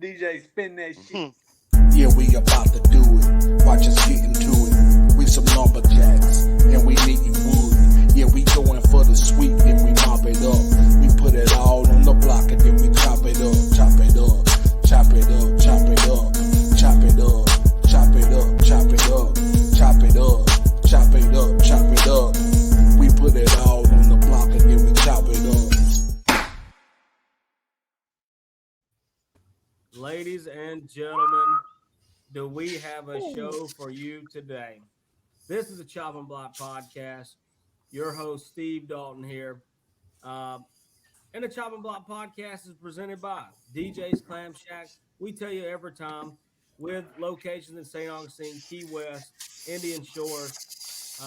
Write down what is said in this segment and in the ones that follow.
DJ, spin that shit. Yeah, we about to do it. Watch us get into it. We some lumberjacks, and we needin' wood. Yeah, we going for the sweet, then we mop it up. We put it all on the block, and then we chop it up, chop it up, chop it up, chop it up, chop it up, chop it up, chop it up, chop it up, chop it up, chop it up. We put it all on the block, and then we chop it up. Ladies and gentlemen, do we have a show for you today? This is the Chopping Block Podcast. Your host, Steve Dalton here. And the Chopping Block Podcast is presented by DJ's Clam Shack. We tell you every time, with locations in St. Augustine, Key West, Indian Shores.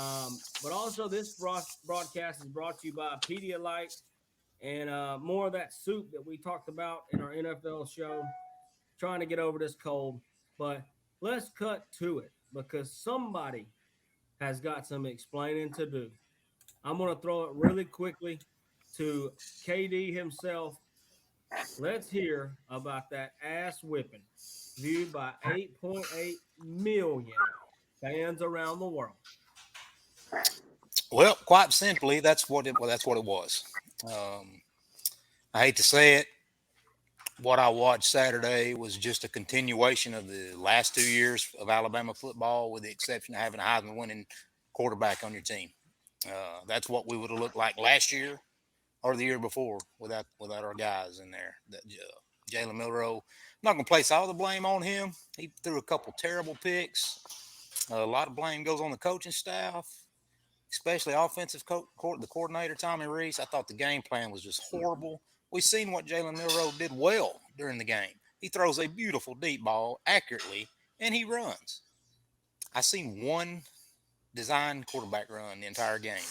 But also this broadcast is brought to you by Pedialyte and more of that soup that we talked about in our NFL show. Trying to get over this cold, but let's cut to it because somebody has got some explaining to do. I'm going to throw it really quickly to KD himself. Let's hear about that ass whipping viewed by 8.8 million fans around the world. Well, quite simply, that's what it was. I hate to say it. What I watched Saturday was just a continuation of the last 2 years of Alabama football, with the exception of having a Heisman-winning quarterback on your team. That's what we would have looked like last year or the year before without our guys in there. Jalen Milroe, I'm not going to place all the blame on him. He threw a couple terrible picks. A lot of blame goes on the coaching staff, especially offensive the coordinator, Tommy Rees. I thought the game plan was just horrible. We've seen what Jalen Milroe did well during the game. He throws a beautiful deep ball accurately, and he runs. I seen one designed quarterback run the entire game,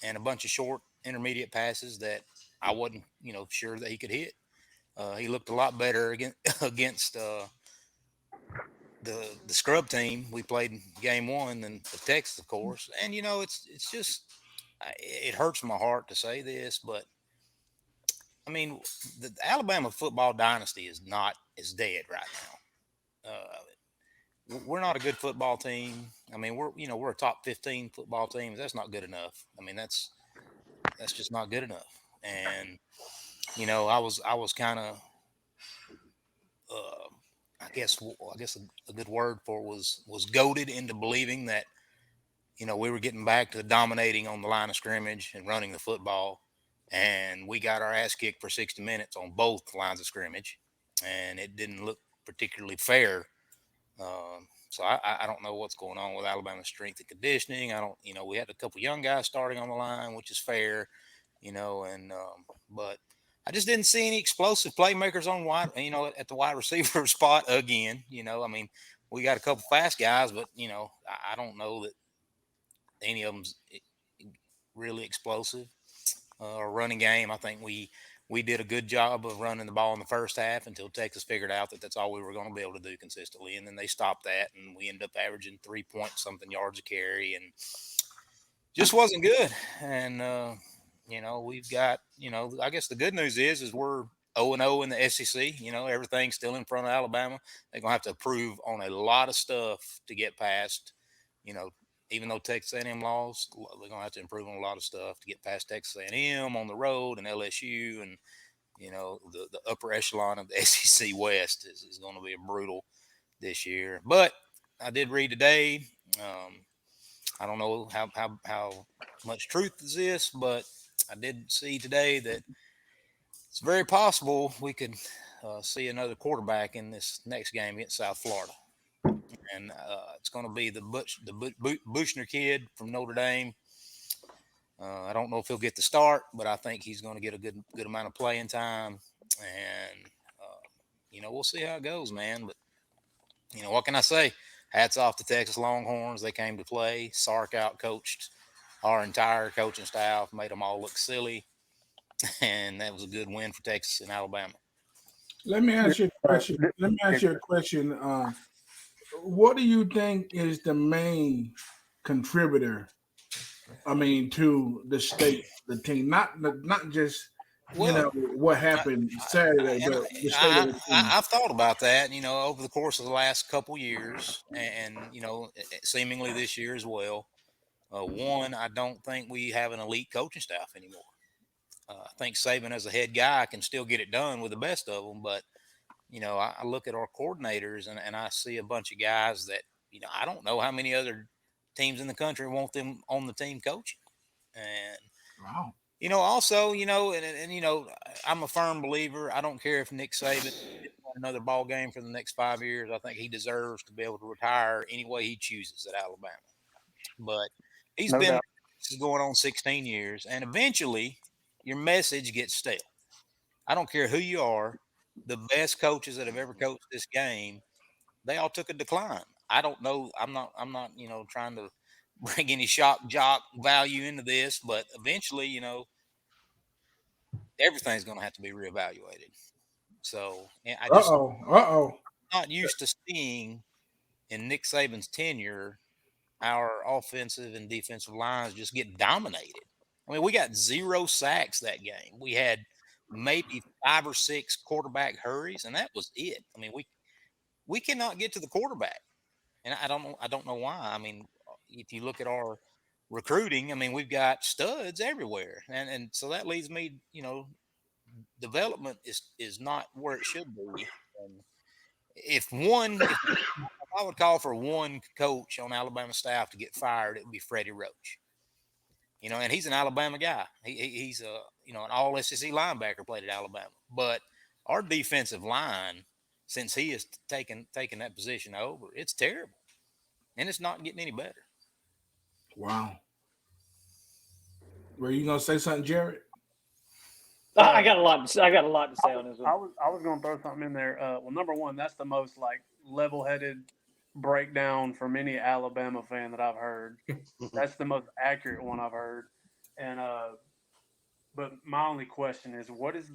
and a bunch of short intermediate passes that I wasn't, sure that he could hit. He looked a lot better against the scrub team we played in game one than the Texas, of course. And it's just it hurts my heart to say this, but I mean, the Alabama football dynasty is dead right now. We're not a good football team. I mean, we're a top 15 football team. That's not good enough. I mean, that's just not good enough. And I was kind of, I guess a good word for it was goaded into believing that we were getting back to dominating on the line of scrimmage and running the football. And we got our ass kicked for 60 minutes on both lines of scrimmage, and it didn't look particularly fair. So I don't know what's going on with Alabama's strength and conditioning. We had a couple young guys starting on the line, which is fair, but I just didn't see any explosive playmakers on at the wide receiver spot again. I mean, we got a couple fast guys, but I don't know that any of them's really explosive. Running game, I think we did a good job of running the ball in the first half until Texas figured out that that's all we were going to be able to do consistently, and then they stopped that, and we ended up averaging 3-point-something yards a carry, and just wasn't good. And we've got I guess the good news is we're 0-0 in the SEC. Everything's still in front of Alabama. They're gonna have to improve on a lot of stuff to get past. Even though Texas A&M lost, they're going to have to improve on a lot of stuff to get past Texas A&M on the road and LSU. And, the upper echelon of the SEC West is going to be brutal this year. But I did read today. I don't know how much truth is this, but I did see today that it's very possible we could see another quarterback in this next game against South Florida. And it's going to be the Buchner kid from Notre Dame. I don't know if he'll get the start, but I think he's going to get a good amount of playing time. And, we'll see how it goes, man. But, what can I say? Hats off to Texas Longhorns. They came to play. Sark out-coached our entire coaching staff, made them all look silly. And that was a good win for Texas and Alabama. Let me ask you a question. What do you think is the main contributor? To the state, the team, not just Well, what happened Saturday, and but the state of the team. I've thought about that, over the course of the last couple years, and seemingly this year as well. One, I don't think we have an elite coaching staff anymore. I think Saban as a head guy can still get it done with the best of them, but I look at our coordinators and I see a bunch of guys that I don't know how many other teams in the country want them on the team coaching, and Wow. also, I'm a firm believer. I don't care if Nick Saban win another ball game for the next 5 years. I think he deserves to be able to retire any way he chooses at Alabama. But he's No been doubt. this is going on 16 years, and eventually your message gets stale. I don't care who you are. The best coaches that have ever coached this game, they all took a decline. I don't know. I'm not, trying to bring any shock jock value into this, but eventually, everything's going to have to be reevaluated. So, and I just not used to seeing in Nick Saban's tenure our offensive and defensive lines just get dominated. I mean, we got 0 sacks that game. We had maybe 5 or 6 quarterback hurries, and that was it. I mean, we cannot get to the quarterback, and I don't know why. I mean, if you look at our recruiting, I mean, we've got studs everywhere, and so that leads me, development is not where it should be. And if I would call for one coach on Alabama staff to get fired, it would be Freddie Roach. And he's an Alabama guy. He's an all SEC linebacker, played at Alabama. But our defensive line, since he has taken that position over, it's terrible, and it's not getting any better. Wow. Were you gonna say something, Jared? I got a lot to say on this one. I was going to throw something in there. Well, number one, that's the most level-headed breakdown from any Alabama fan that I've heard. That's the most accurate one I've heard. And but my only question is, what is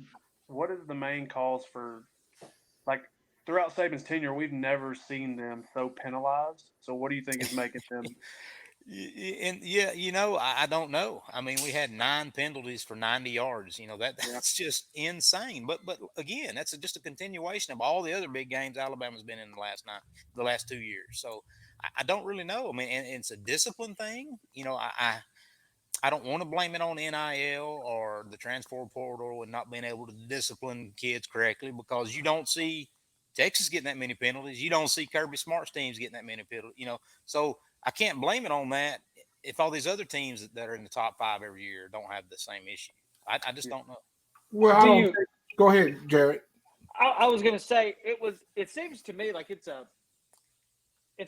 the main cause for throughout Saban's tenure, we've never seen them so penalized. So what do you think is making them? I don't know. I mean, we had 9 penalties for 90 yards. That's just insane. But again, that's just a continuation of all the other big games Alabama's been in the last 2 years. So I don't really know. I mean, and it's a discipline thing. I don't want to blame it on NIL or the transfer portal and not being able to discipline kids correctly, because you don't see Texas getting that many penalties. You don't see Kirby Smart's teams getting that many penalties. So I can't blame it on that if all these other teams that are in the top 5 every year don't have the same issue. I just don't know. Well, go ahead, Jared. I was going to say it seems to me like it's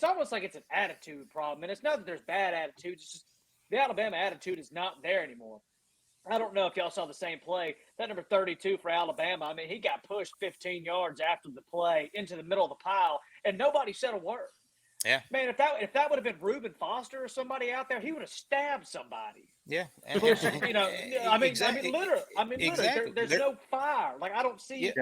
almost like it's an attitude problem. And it's not that there's bad attitudes. It's just the Alabama attitude is not there anymore. I don't know if y'all saw the same play. That number 32 for Alabama, I mean, he got pushed 15 yards after the play into the middle of the pile, and nobody said a word. Yeah, man, if that would have been Reuben Foster or somebody out there, he would have stabbed somebody. Yeah, literally. Exactly. There's no fire. I don't see it.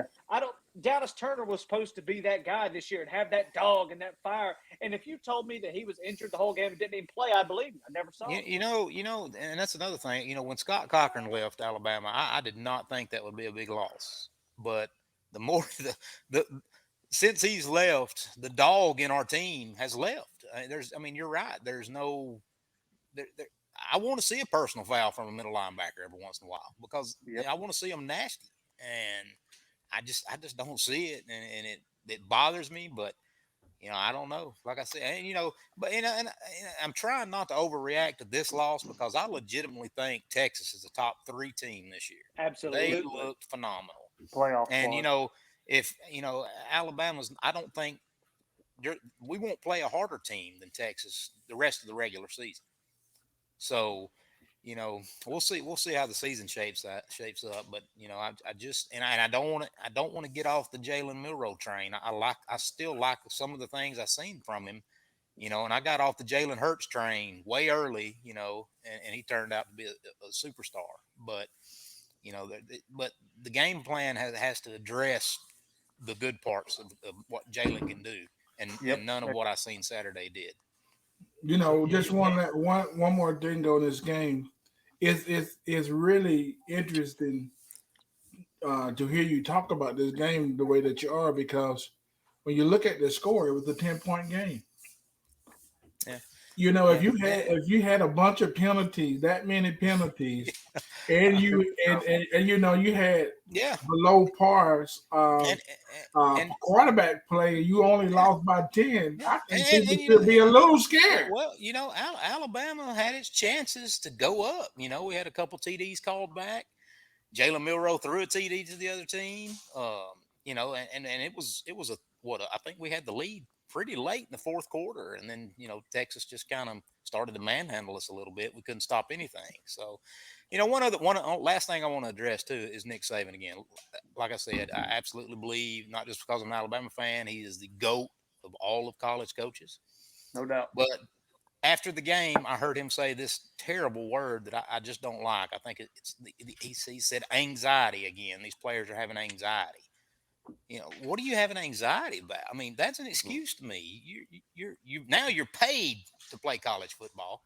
Dallas Turner was supposed to be that guy this year and have that dog and that fire. And if you told me that he was injured the whole game and didn't even play, I believe you. I never saw it. And that's another thing. When Scott Cochran left Alabama, I did not think that would be a big loss. But the more since he's left, the dog in our team has left. You're right. There's no. I want to see a personal foul from a middle linebacker every once in a while, because I want to see them nasty, and I just don't see it, and it bothers me. But I don't know. Like I said, and I'm trying not to overreact to this loss, because I legitimately think Texas is a top 3 team this year. Absolutely, they looked phenomenal. Playoff, and if Alabama's, I don't think we won't play a harder team than Texas the rest of the regular season. So, we'll see. We'll see how the season shapes up. But I don't want to get off the Jalen Milroe train. I still like some of the things I've seen from him. And I got off the Jalen Hurts train way early. And he turned out to be a superstar. But but the game plan has to address the good parts of what Jalen can do, and none of what I seen Saturday did. Just one more thing on this game. It's really interesting to hear you talk about this game the way that you are, because when you look at the score, it was a 10-point game. Yeah. You know, And, if you had a bunch of penalties, that many penalties, and you know you had yeah, below pars and and quarterback play, you only yeah, lost by 10. yeah, I think and people you know, should be a little scared. well, you know, Alabama had its chances to go up. You know, we had a couple TDs called back. Jalen Milroe threw a TD to the other team. You know, and it was a what I think we had the lead pretty late in the fourth quarter, and then you know Texas just kind of started to manhandle us a little bit. We couldn't stop anything. So, you know, last thing I want to address too is Nick Saban again. Like I said, I absolutely believe, not just because I'm an Alabama fan, he is the GOAT of all of college coaches. No doubt. But after the game, I heard him say this terrible word that I just don't like. I think he said anxiety again. These players are having anxiety. You know, what are you having anxiety about? I mean, that's an excuse to me. You're paid to play college football.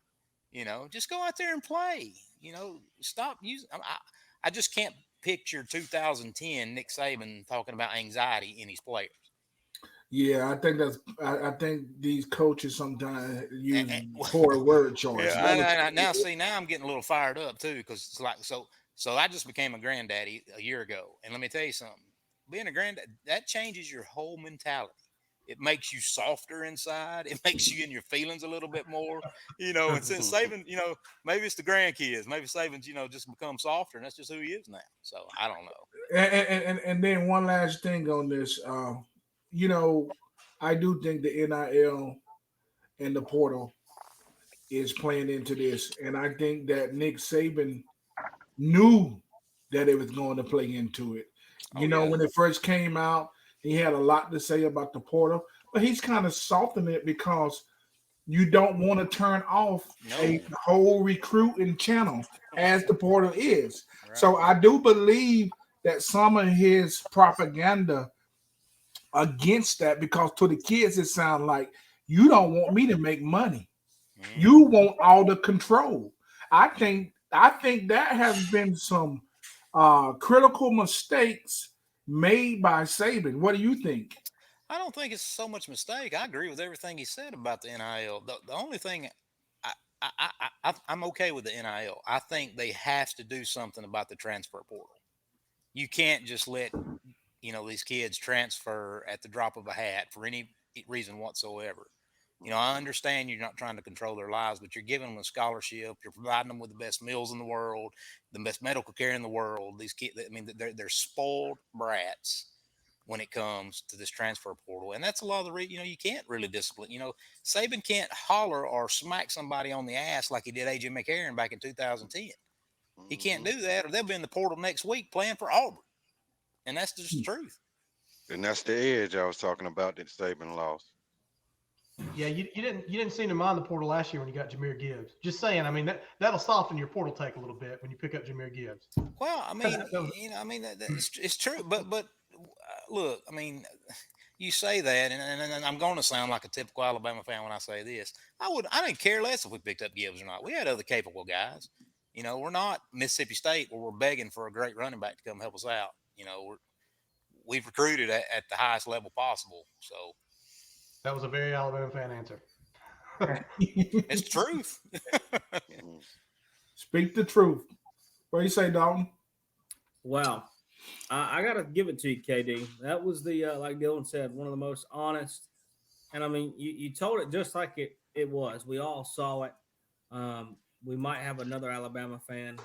You know, just go out there and play. You know, stop using. I just can't picture 2010 Nick Saban talking about anxiety in his players. Yeah, I think these coaches sometimes use Well, poor word choice. yeah, now I'm getting a little fired up too because it's like so I just became a granddaddy a year ago, and let me tell you something. Being a granddad, that changes your whole mentality. It makes you softer inside. It makes you in your feelings a little bit more, you know. And since Saban, you know, maybe it's the grandkids, maybe Saban's, you know, just become softer, and that's just who he is now. So I don't know. And then one last thing on this, you know, I do think the NIL and the portal is playing into this, and I think that Nick Saban knew that it was going to play into it. Oh You know, yeah, when it first came out, he had a lot to say about the portal, but he's kind of softened it because you don't want to turn off a no, whole recruiting channel as the portal is. right. So I do believe that some of his propaganda against that, because to the kids it sounds like you don't want me to make money. You want all the control. I think that has been some critical mistakes made by Saban. What do you think? I don't think it's so much mistake. I agree with everything he said about the NIL. The only thing I'm okay with the NIL. I think they have to do something about the transfer portal. You can't just let you know these kids transfer at the drop of a hat for any reason whatsoever. You know, I understand you're not trying to control their lives, but you're giving them a scholarship. You're providing them with the best meals in the world, the best medical care in the world. These kids, I mean, they're spoiled brats when it comes to this transfer portal, and that's a lot of the you know you can't really discipline. You know, Saban can't holler or smack somebody on the ass like he did AJ McCarron back in 2010. He can't do that, or they'll be in the portal next week playing for Auburn, and that's just the truth. And that's the edge I was talking about that Saban lost. Yeah, you didn't seem to mind the portal last year when you got Jahmyr Gibbs. Just saying, I mean that'll soften your portal take a little bit when you pick up Jahmyr Gibbs. Well, I mean, you know, I mean, it's true, but look, I mean, you say that, and I'm going to sound like a typical Alabama fan when I say this. I didn't care less if we picked up Gibbs or not. We had other capable guys. You know, we're not Mississippi State where we're begging for a great running back to come help us out. You know, we've recruited at the highest level possible. So That was a very Alabama fan answer. it's the truth. Speak the truth. What do you say, Dalton? Wow. I got to give it to you, KD. That was the, like Dylan said, one of the most honest. And I mean, you told it just like it was. We all saw it. We might have another Alabama fan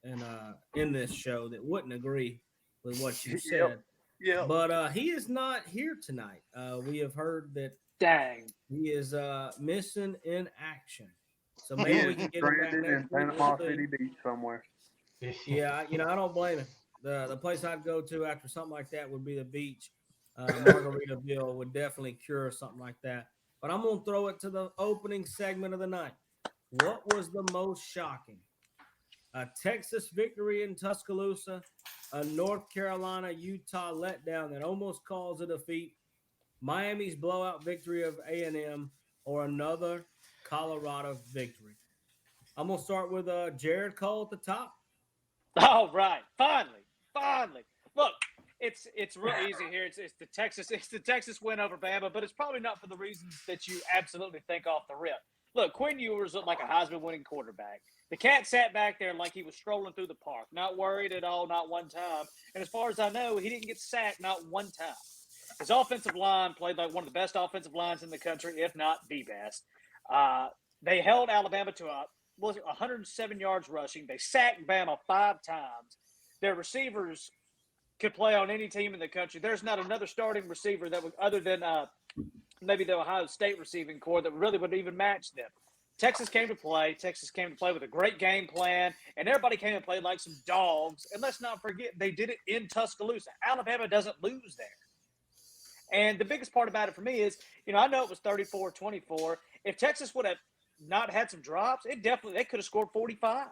in this show that wouldn't agree with what you said. Yeah. But he is not here tonight. We have heard that Dang. he is missing in action. So maybe we can get him back Stranded in next week. Panama We'll see. City Beach somewhere. Yeah, you know, I don't blame him. The place I'd go to after something like that would be the beach. Margaritaville would definitely cure something like that. But I'm going to throw it to the opening segment of the night. What was the most shocking? A Texas victory in Tuscaloosa, a North Carolina-Utah letdown that almost caused a defeat, Miami's blowout victory of A&M, or another Colorado victory? I'm going to start with Jared Cole at the top. All right. Finally. look, it's real easy here. It's the Texas win over Bama, but it's probably not for the reasons that you absolutely think off the rip. Look, Quinn Ewers looked like a Heisman winning quarterback. The cat sat back there like he was strolling through the park, not worried at all, not one time. And as far as I know, he didn't get sacked not one time. His offensive line played like one of the best offensive lines in the country, if not the best. They held Alabama to 107 yards rushing. They sacked Bama 5 times. Their receivers could play on any team in the country. There's not another starting receiver that would, other than maybe the Ohio State receiving core, that really would even match them. Texas came to play. Texas came to play with a great game plan, and everybody came and played like some dogs. And let's not forget, they did it in Tuscaloosa. Alabama doesn't lose there. And the biggest part about it for me is, I know it was 34-24. If Texas would have not had some drops, they could have scored 45.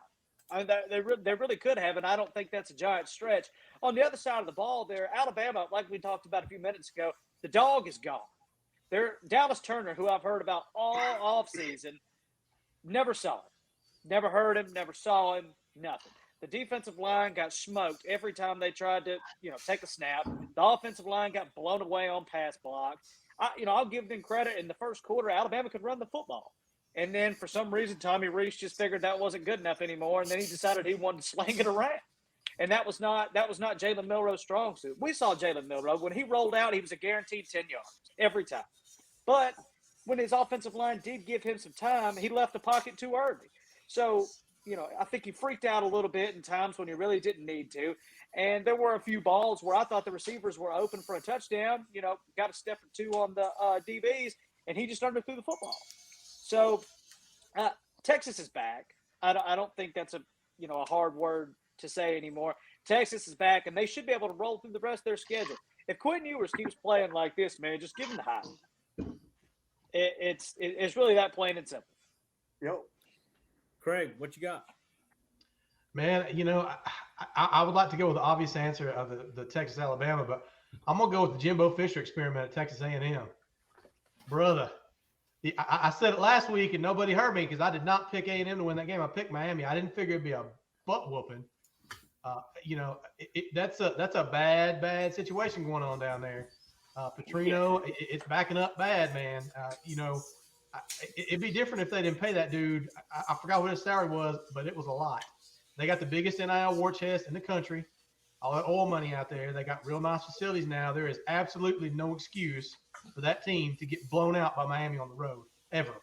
I mean, they really could have, and I don't think that's a giant stretch. On the other side of the ball there, Alabama, like we talked about a few minutes ago, the dog is gone. Dallas Turner, who I've heard about all offseason, never saw him. Never heard him, never saw him, nothing. The defensive line got smoked every time they tried to, take a snap. The offensive line got blown away on pass block. I'll give them credit. In the first quarter, Alabama could run the football. And then for some reason, Tommy Rees just figured that wasn't good enough anymore, and then he decided he wanted to sling it around. And that was not Jalen Milroe's strong suit. We saw Jalen Milroe. When he rolled out, he was a guaranteed 10 yards every time. But when his offensive line did give him some time, he left the pocket too early. So, I think he freaked out a little bit in times when he really didn't need to. And there were a few balls where I thought the receivers were open for a touchdown, got a step or two on the DBs, and he just underthrew the football. So Texas is back. I don't think that's a hard word to say anymore. Texas is back, and they should be able to roll through the rest of their schedule. If Quinn Ewers keeps playing like this, man, just give him the high. It's really that plain and simple. Yep. Craig, what you got? Man, I would like to go with the obvious answer of the Texas Alabama, but I'm gonna go with the Jimbo Fisher experiment at Texas A&M. Brother, I said it last week and nobody heard me because I did not pick A&M to win that game. I picked Miami. I didn't figure it'd be a butt whooping. That's a bad situation going on down there. Petrino, it's backing up bad, man. It'd be different if they didn't pay that dude. I forgot what his salary was, but it was a lot. They got the biggest NIL war chest in the country. All that oil money out there. They got real nice facilities now. There is absolutely no excuse for that team to get blown out by Miami on the road, ever.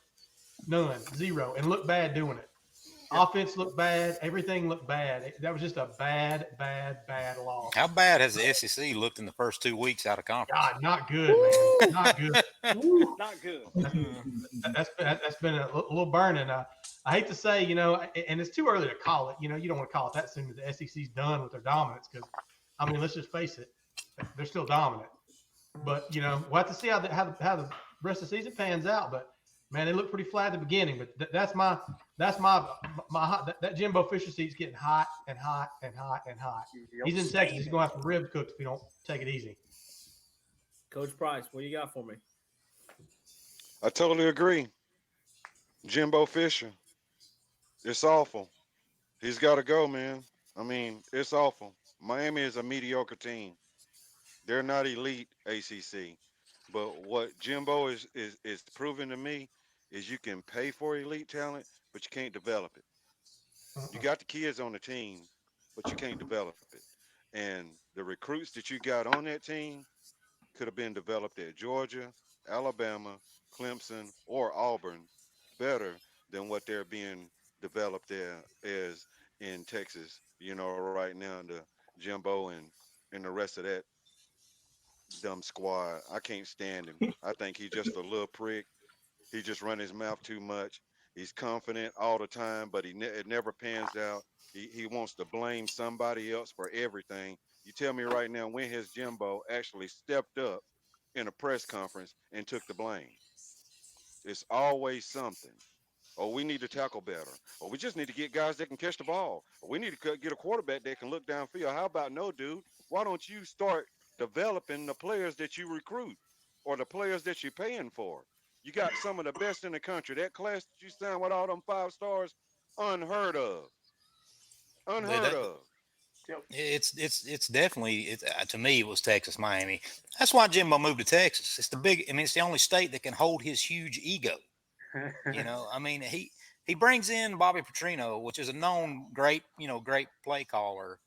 None, zero, and look bad doing it. Offense looked bad. Everything looked bad. That was just a bad loss. How bad has the SEC looked in the first 2 weeks out of conference? God, not good, man. Not good. Not good. That's been a little burning. I hate to say, and it's too early to call it. You don't want to call it that soon that the SEC's done with their dominance because, let's just face it, they're still dominant. But we'll have to see how the rest of the season pans out. But man, they look pretty flat at the beginning. But that's my that Jimbo Fisher seat's getting hot and hot and hot and hot. He's in Texas. He's gonna have some rib cooked if we don't take it easy. Coach Price, what do you got for me? I totally agree. Jimbo Fisher. It's awful. He's got to go, man. It's awful. Miami is a mediocre team. They're not elite ACC. But what Jimbo is proving to me is you can pay for elite talent, but you can't develop it. You got the kids on the team, but you can't develop it. And the recruits that you got on that team could have been developed at Georgia, Alabama, Clemson, or Auburn better than what they're being developed there as in Texas, right now, the Jimbo and the rest of that dumb squad. I can't stand him. I think he's just a little prick. He just run his mouth too much. He's confident all the time, but it never pans out. He wants to blame somebody else for everything. You tell me right now when has Jimbo actually stepped up in a press conference and took the blame? It's always something. Oh, we need to tackle better. Or we just need to get guys that can catch the ball. Or we need to get a quarterback that can look downfield. How about no, dude? Why don't you start developing the players that you recruit or the players that you're paying for? You got some of the best in the country. That class that you signed with all them 5 stars, unheard of. Unheard of. It's definitely to me it was Texas, Miami. That's why Jimbo moved to Texas. It's the big. I mean, it's the only state that can hold his huge ego. You know, I mean, he brings in Bobby Petrino, which is a known great play caller,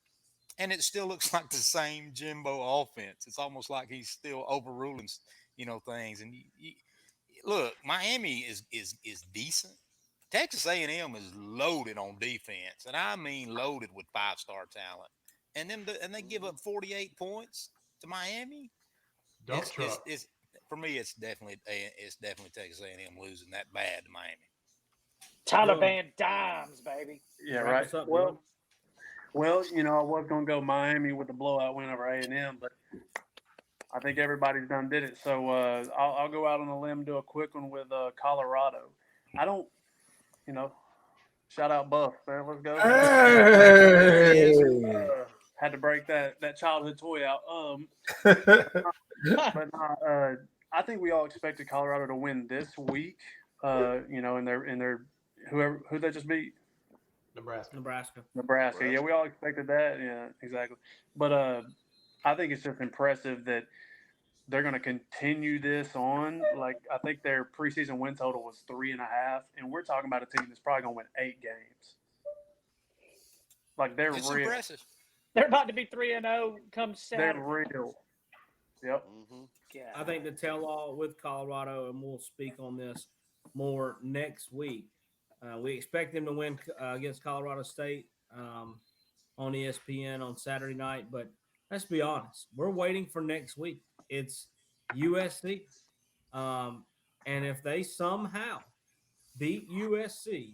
and it still looks like the same Jimbo offense. It's almost like he's still overruling things. And look, Miami is decent. Texas A&M is loaded on defense, and I mean loaded with 5-star talent. And they give up 48 points to Miami. Dump truck. It's for me. It's definitely Texas A&M losing that bad to Miami. Taliban dimes, baby. Yeah, Wrap right. us up, Well, I was gonna go Miami with the blowout win over A&M, but I think everybody's done did it. So I'll go out on a limb, do a quick one with Colorado. I don't, shout out Buff there. Let's go. Hey. Had to break that childhood toy out. But I think we all expected Colorado to win this week. In their who they just beat. Nebraska. Yeah, we all expected that. Yeah, exactly. But I think it's just impressive that they're going to continue this on. Like, I think their preseason win total was 3.5, and we're talking about a team that's probably going to win 8 games. Like, It's real. impressive. They're about to be 3-0 come Saturday. They're real. Yep. I think the tell-all with Colorado, and we'll speak on this more next week. We expect them to win against Colorado State on ESPN on Saturday night, but let's be honest. We're waiting for next week. It's USC. And if they somehow beat USC,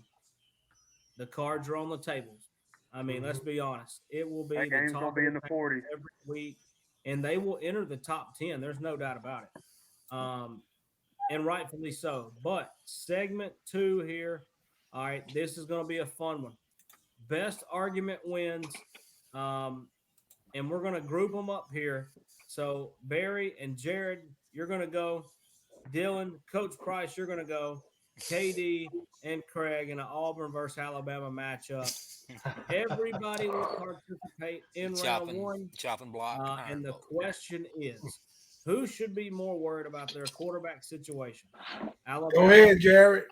the cards are on the tables. I mean, let's be honest. It will be That the game's top going to be in the 40s. every week, and they will enter the top 10. There's no doubt about it. And rightfully so. But segment 2 here. All right, this is going to be a fun one. Best argument wins. And we're going to group them up here. So Barry and Jared, you're going to go. Dylan, Coach Price, you're going to go. KD and Craig in an Auburn versus Alabama matchup. Everybody will participate in round 1. Chopping block. And the question is, who should be more worried about their quarterback situation? Alabama, Go ahead, Jared.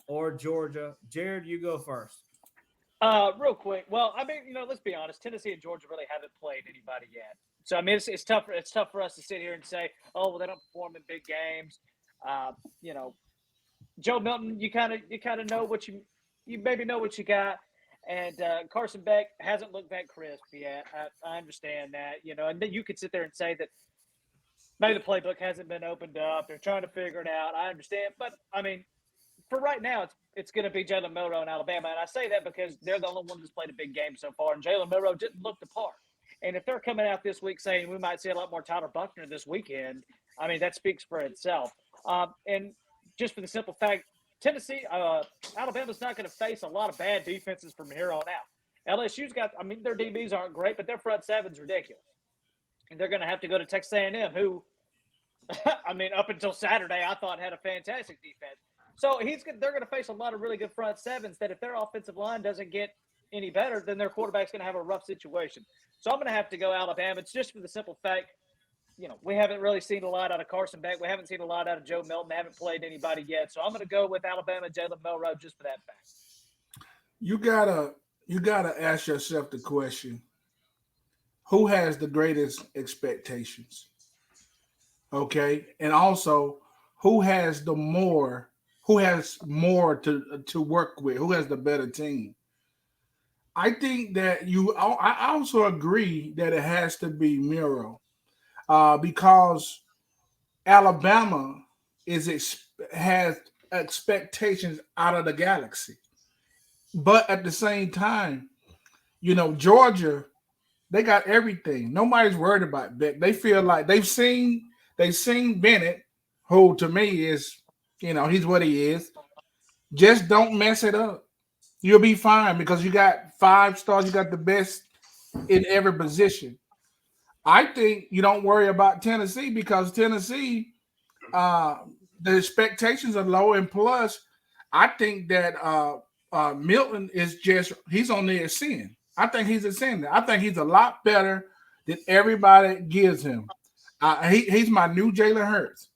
or Georgia? Jared, you go first. Real quick. Well, I mean, let's be honest. Tennessee and Georgia really haven't played anybody yet. So I mean, it's tough. It's tough for us to sit here and say, "Oh, well, they don't perform in big games." Joe Milton, you kind of know what you maybe know what you got, and Carson Beck hasn't looked that crisp yet. I understand that, and then you could sit there and say that maybe the playbook hasn't been opened up. They're trying to figure it out. I understand, but I mean, for right now, it's going to be Jalen Milroe in Alabama, and I say that because they're the only one that's played a big game so far, and Jalen Milroe didn't look the part. And if they're coming out this week saying we might see a lot more Tyler Buchner this weekend, I mean, that speaks for itself. And just for the simple fact, Alabama's not going to face a lot of bad defenses from here on out. LSU's got, I mean, their DBs aren't great, but their front seven's ridiculous. And they're going to have to go to Texas A&M, who, I mean, up until Saturday, I thought had a fantastic defense. So they're going to face a lot of really good front sevens that if their offensive line doesn't get any better, then their quarterback's going to have a rough situation. So I'm going to have to go Alabama. It's just for the simple fact, we haven't really seen a lot out of Carson Beck. We haven't seen a lot out of Joe Milton. They haven't played anybody yet. So I'm going to go with Alabama, Jalen Milroe, just for that fact. You gotta ask yourself the question: who has the greatest expectations? Okay, and also who has more to work with? Who has the better team? I think that I also agree that it has to be Milroe, because Alabama has expectations out of the galaxy, but at the same time, Georgia, they got everything. Nobody's worried about Beck. They feel like they've seen Bennett, who to me is, he's what he is. Just don't mess it up. You'll be fine because you got 5 stars. You got the best in every position. I think you don't worry about Tennessee because Tennessee, the expectations are low. And plus, I think that Milton is he's on the ascend. I think he's ascending. I think he's a lot better than everybody gives him. He's my new Jalen Hurts.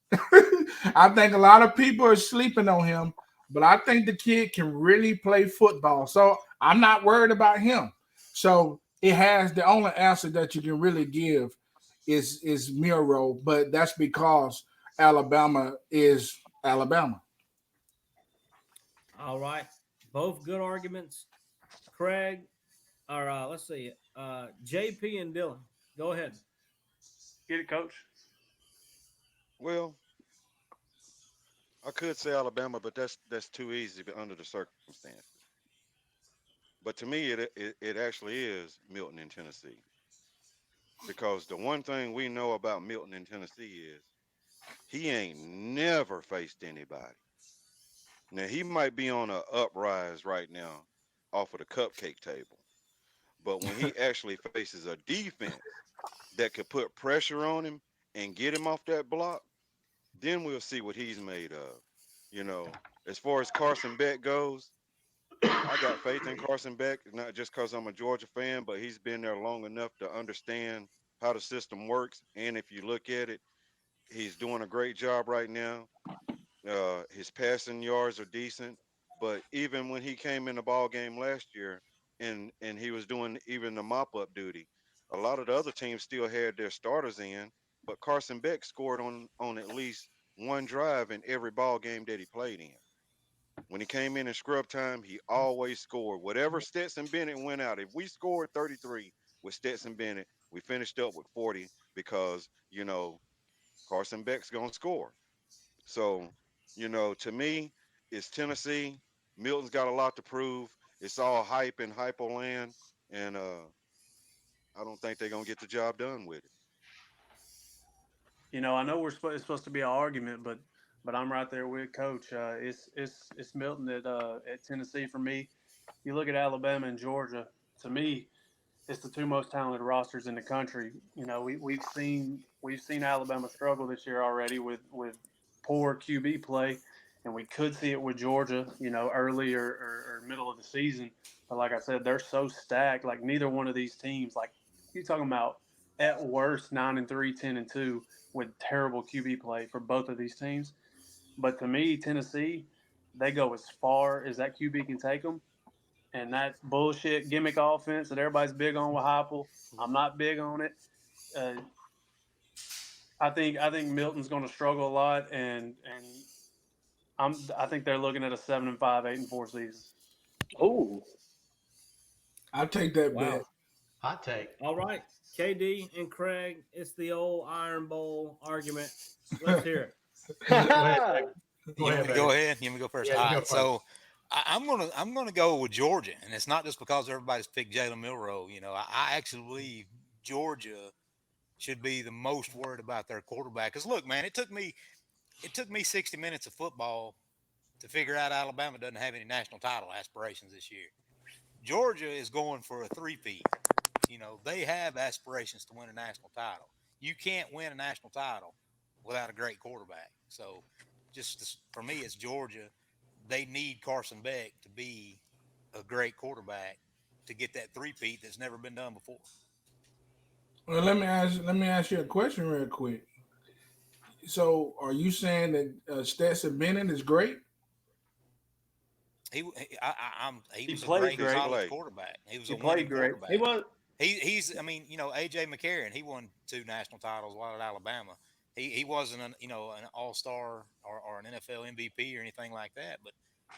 I think a lot of people are sleeping on him, but I think the kid can really play football. So I'm not worried about him. So it has the only answer that you can really give is Miro, but that's because Alabama is Alabama. All right. Both good arguments. Craig, or let's see, JP and Dylan. Go ahead. Get it, Coach. Well, I could say Alabama, but that's too easy under the circumstances. But to me, it actually is Milton in Tennessee, because the one thing we know about Milton in Tennessee is he ain't never faced anybody. Now he might be on a uprise right now off of the cupcake table, but when he actually faces a defense that could put pressure on him and get him off that block, then we'll see what he's made of. You know, as far as Carson Beck goes, I got faith in Carson Beck, not just because I'm a Georgia fan, but he's been there long enough to understand how the system works. And if you look at it, he's doing a great job right now. His passing yards are decent, but even when he came in the ball game last year and he was doing even the mop-up duty, a lot of the other teams still had their starters in, but Carson Beck scored on at least one drive in every ball game that he played in. When he came in scrub time, he always scored. Whatever Stetson Bennett went out, if we scored 33 with Stetson Bennett, we finished up with 40 because, you know, Carson Beck's going to score. So, you know, to me, it's Tennessee. Milton's got a lot to prove. It's all hype and hypo land, and I don't think they're going to get the job done with it. You know, I know it's supposed to be an argument, but I'm right there with Coach. It's Milton at Tennessee for me. You look at Alabama and Georgia. To me, it's the two most talented rosters in the country. You know, we've seen Alabama struggle this year already with poor QB play, and we could see it with Georgia. You know, early or middle of the season. But like I said, they're so stacked. Like neither one of these teams. Like you're talking about at worst 9-3, 10-2 with terrible QB play for both of these teams. But to me, Tennessee, they go as far as that QB can take them. And that bullshit gimmick offense that everybody's big on with Heupel, I'm not big on it. I think Milton's going to struggle a lot, and I think they're looking at a 7-5, 8-4 season. Oh, I'll take that Wow. bet. Hot take. All right. KD and Craig, it's the old Iron Bowl argument. Let's hear it. Go ahead. You want me to go ahead? You want me to go first? Yeah, All you go right. first. So I'm gonna go with Georgia, and it's not just because everybody's picked Jalen Milroe. You know, I actually believe Georgia should be the most worried about their quarterback. Because look, man, it took me 60 minutes of football to figure out Alabama doesn't have any national title aspirations this year. Georgia is going for a three-peat. You know, they have aspirations to win a national title. You can't win a national title without a great quarterback. So for me, it's Georgia. They need Carson Beck to be a great quarterback to get that three-peat that's never been done before. Well, let me ask you a question real quick. So, are you saying that Stetson Bennett is great? He great. He was a played great solid great. quarterback. He was He a played winning great. quarterback. he was. He's I mean, you know, AJ McCarron, he won 2 national titles while at Alabama. He wasn't an all-star or an NFL MVP or anything like that, but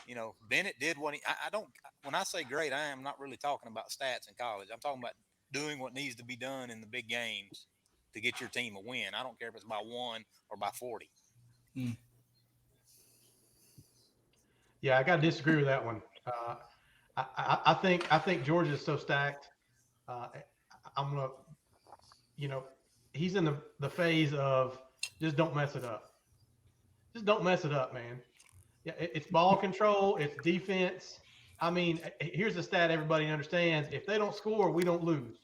you know, Bennett did what I don't, when I say great, I am not really talking about stats in college. I'm talking about doing what needs to be done in the big games to get your team a win. I don't care if it's by 1 or by 40. Yeah, I got to disagree with that one. I think Georgia is so stacked. I'm gonna, you know, he's in the phase of just don't mess it up. Just don't mess it up, man. Yeah, it's ball control, it's defense. I mean, here's a stat everybody understands: if they don't score, we don't lose.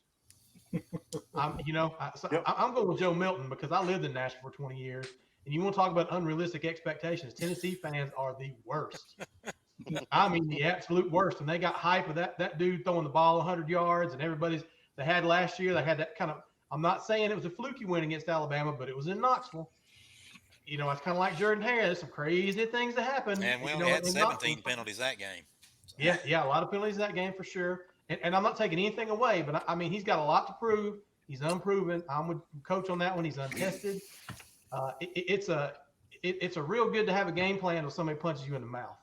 I'm going with Joe Milton because I lived in Nashville for 20 years. And you want to talk about unrealistic expectations? Tennessee fans are the worst. I mean, the absolute worst. And they got hype with that dude throwing the ball 100 yards, and they had last year. They had that kind of. I'm not saying it was a fluky win against Alabama, but it was in Knoxville. You know, it's kind of like Jordan Hare. There's some crazy things that happen. And we you only know, had in 17 Knoxville. penalties that game. Yeah, a lot of penalties in that game for sure. And I'm not taking anything away, but I mean, he's got a lot to prove. He's unproven. I'm with Coach on that one. He's untested. It's a real good to have a game plan when somebody punches you in the mouth.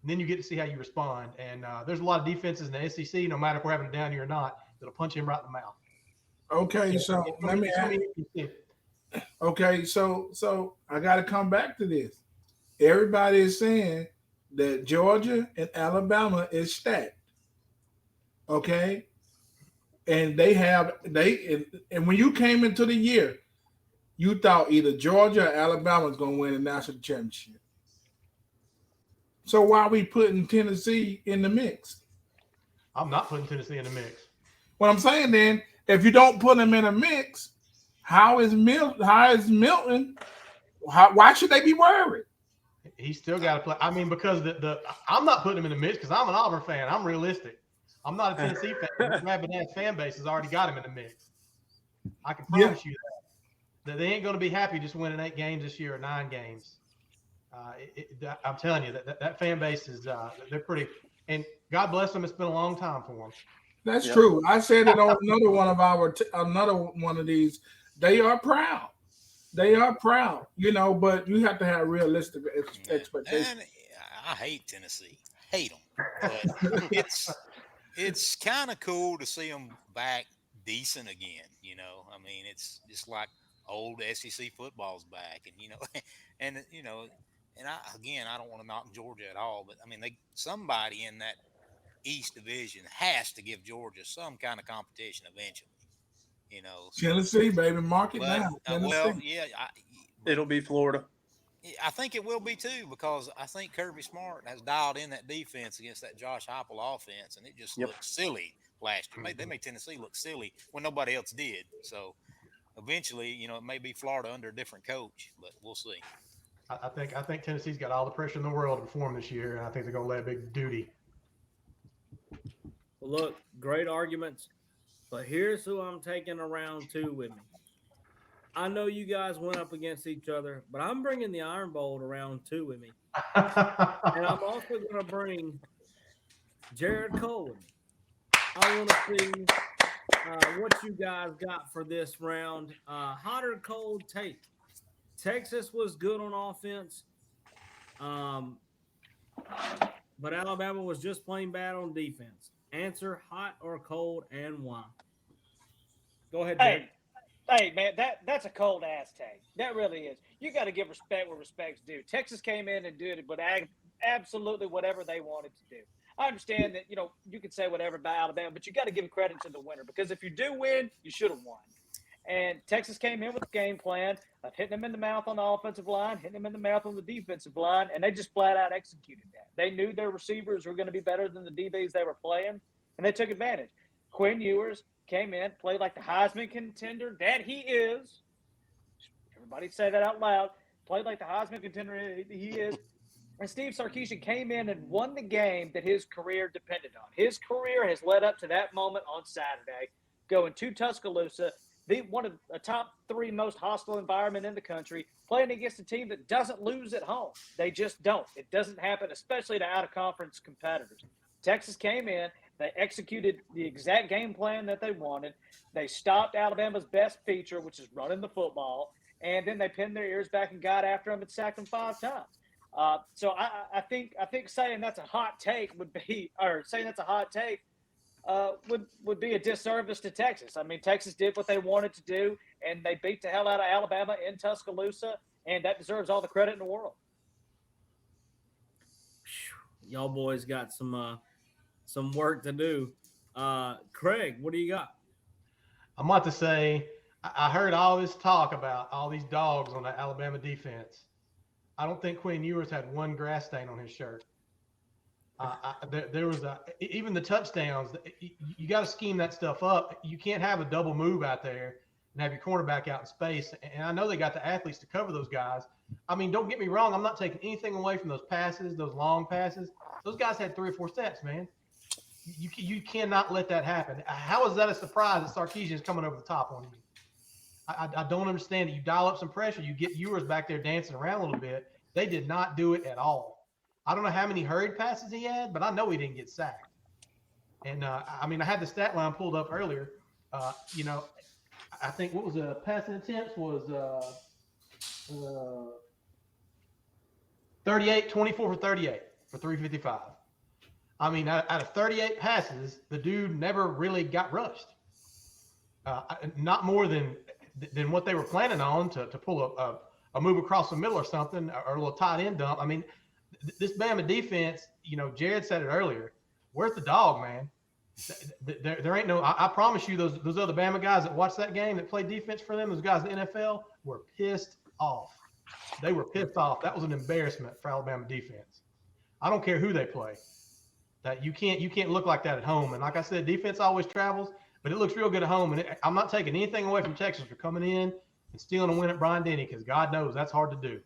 And then you get to see how you respond. And there's a lot of defenses in the SEC, no matter if we're having it down here or not, that'll punch him right in the mouth. Okay, so let me ask. Okay, so I got to come back to this. Everybody is saying that Georgia and Alabama is stacked. Okay, and and when you came into the year, you thought either Georgia or Alabama was going to win the national championship. So why are we putting Tennessee in the mix? I'm not putting Tennessee in the mix. What I'm saying then, if you don't put them in a mix, how is Milton? Why should they be worried? He's still got to play. I mean, because I'm not putting him in the mix because I'm an Auburn fan. I'm realistic. I'm not a Tennessee fan. The rabid ass fan base has already got him in the mix. I can promise you that they ain't going to be happy just winning 8 games this year or 9 games. I'm telling you that fan base is they're pretty. And God bless them. It's been a long time for them. That's true. I said it on another one of these. They are proud. They are proud, you know, but you have to have realistic expectations. And I hate Tennessee. Hate them. But it's kind of cool to see them back decent again, you know. I mean, it's just like old SEC football's back, and I don't want to knock Georgia at all, but I mean, somebody in that East Division has to give Georgia some kind of competition eventually. You know, Tennessee, baby, mark it now. It'll be Florida. I think it will be too, because I think Kirby Smart has dialed in that defense against that Josh Heupel offense, and it just looked silly last year. They made Tennessee look silly when nobody else did. So eventually, you know, it may be Florida under a different coach, but we'll see. I think Tennessee's got all the pressure in the world to perform this year, and I think they're going to lay a big duty. Well, look, great arguments, but here's who I'm taking around 2 with me. I know you guys went up against each other, but I'm bringing the Iron Bowl to round 2 with me. And I'm also going to bring Jared Cole with me. I want to see what you guys got for this round. Hot or cold take. Texas was good on offense, but Alabama was just plain bad on defense. Answer hot or cold, and why? Go ahead, Jared. Hey, man, that's a cold ass take. That really is. You got to give respect where respect's due. Texas came in and did it, but absolutely whatever they wanted to do. I understand that, you know, you could say whatever about Alabama, but you got to give credit to the winner, because if you do win, you should have won. And Texas came in with a game plan of hitting them in the mouth on the offensive line, hitting them in the mouth on the defensive line, and they just flat out executed that. They knew their receivers were going to be better than the DBs they were playing, and they took advantage. Quinn Ewers came in, played like the Heisman contender that he is. Everybody say that out loud. Played like the Heisman contender he is. And Steve Sarkisian came in and won the game that his career depended on. His career has led up to that moment on Saturday, going to Tuscaloosa, one of the top 3 most hostile environment in the country, playing against a team that doesn't lose at home. They just don't. It doesn't happen, especially to out-of-conference competitors. Texas came in. They executed the exact game plan that they wanted. They stopped Alabama's best feature, which is running the football, and then they pinned their ears back and got after them and sacked them 5 times. So I think saying that's a hot take would be a disservice to Texas. I mean, Texas did what they wanted to do, and they beat the hell out of Alabama in Tuscaloosa, and that deserves all the credit in the world. Y'all boys got some work to do. Craig, what do you got? I'm about to say, I heard all this talk about all these dogs on the Alabama defense. I don't think Quinn Ewers had 1 grass stain on his shirt. There was even the touchdowns. You got to scheme that stuff up. You can't have a double move out there and have your cornerback out in space. And I know they got the athletes to cover those guys. I mean, don't get me wrong. I'm not taking anything away from those passes, those long passes. Those guys had 3 or 4 steps, man. You cannot let that happen. How is that a surprise that Sarkisian is coming over the top on you? I don't understand it. You dial up some pressure, you get Ewers back there dancing around a little bit. They did not do it at all. I don't know how many hurried passes he had, but I know he didn't get sacked. And I mean, I had the stat line pulled up earlier. You know, I think what was the passing attempts was 24 for 38 for 355. I mean, out of 38 passes, the dude never really got rushed. Not more than what they were planning on to pull a move across the middle or something, or a little tight end dump. I mean, this Bama defense, you know, Jared said it earlier. Where's the dog, man? There ain't no. I promise you, those other Bama guys that watched that game that played defense for them, those guys in the NFL were pissed off. They were pissed off. That was an embarrassment for Alabama defense. I don't care who they play. That you can't look like that at home. And like I said, defense always travels, but it looks real good at home. And I'm not taking anything away from Texas for coming in and stealing a win at Bryant-Denny, because God knows that's hard to do.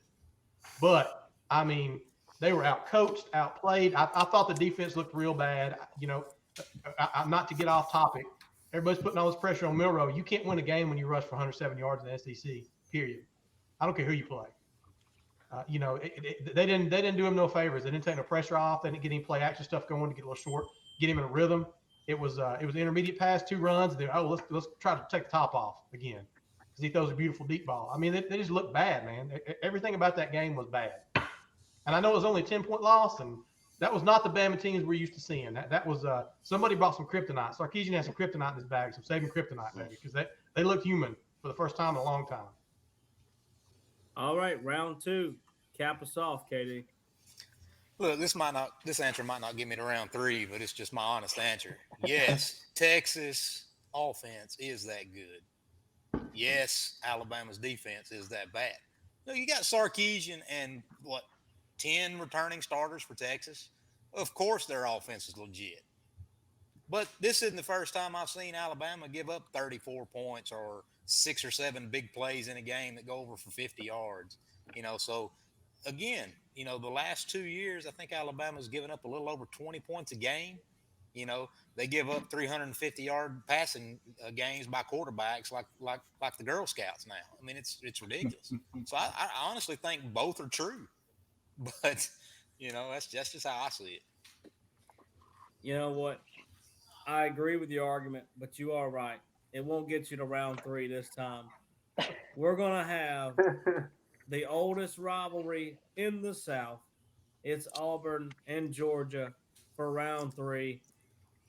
But I mean, they were out-coached, outplayed. I thought the defense looked real bad. You know, I'm not to get off topic. Everybody's putting all this pressure on Milroe. You can't win a game when you rush for 107 yards in the SEC. Period. I don't care who you play. You know, they didn't do him no favors. They didn't take no pressure off. They didn't get any play action stuff going to get a little short, get him in a rhythm. It was intermediate pass, 2 runs. Then let's try to take the top off again, because he throws a beautiful deep ball. I mean, they just looked bad, man. Everything about that game was bad. And I know it was only a 10-point loss, and that was not the Bama teams we're used to seeing. That was somebody brought some kryptonite. Sarkisian had some kryptonite in his bag, some saving kryptonite, maybe, because they looked human for the first time in a long time. All right, round 2. Cap us off, KD. Look, this answer might not get me to round 3, but it's just my honest answer. Yes, Texas offense is that good. Yes, Alabama's defense is that bad. No, you got Sarkisian and 10 returning starters for Texas. Of course, their offense is legit. But this isn't the first time I've seen Alabama give up 34 points or 6 or 7 big plays in a game that go over for 50 yards. You know, so again, you know, the last 2 years, I think Alabama's given up a little over 20 points a game. You know, they give up 350-yard passing games by quarterbacks like the Girl Scouts now. I mean, it's ridiculous. So I honestly think both are true. But, you know, that's just how I see it. You know what? I agree with your argument, but you are right. It won't get you to round 3 this time. We're going to have the oldest rivalry in the South. It's Auburn and Georgia for round 3.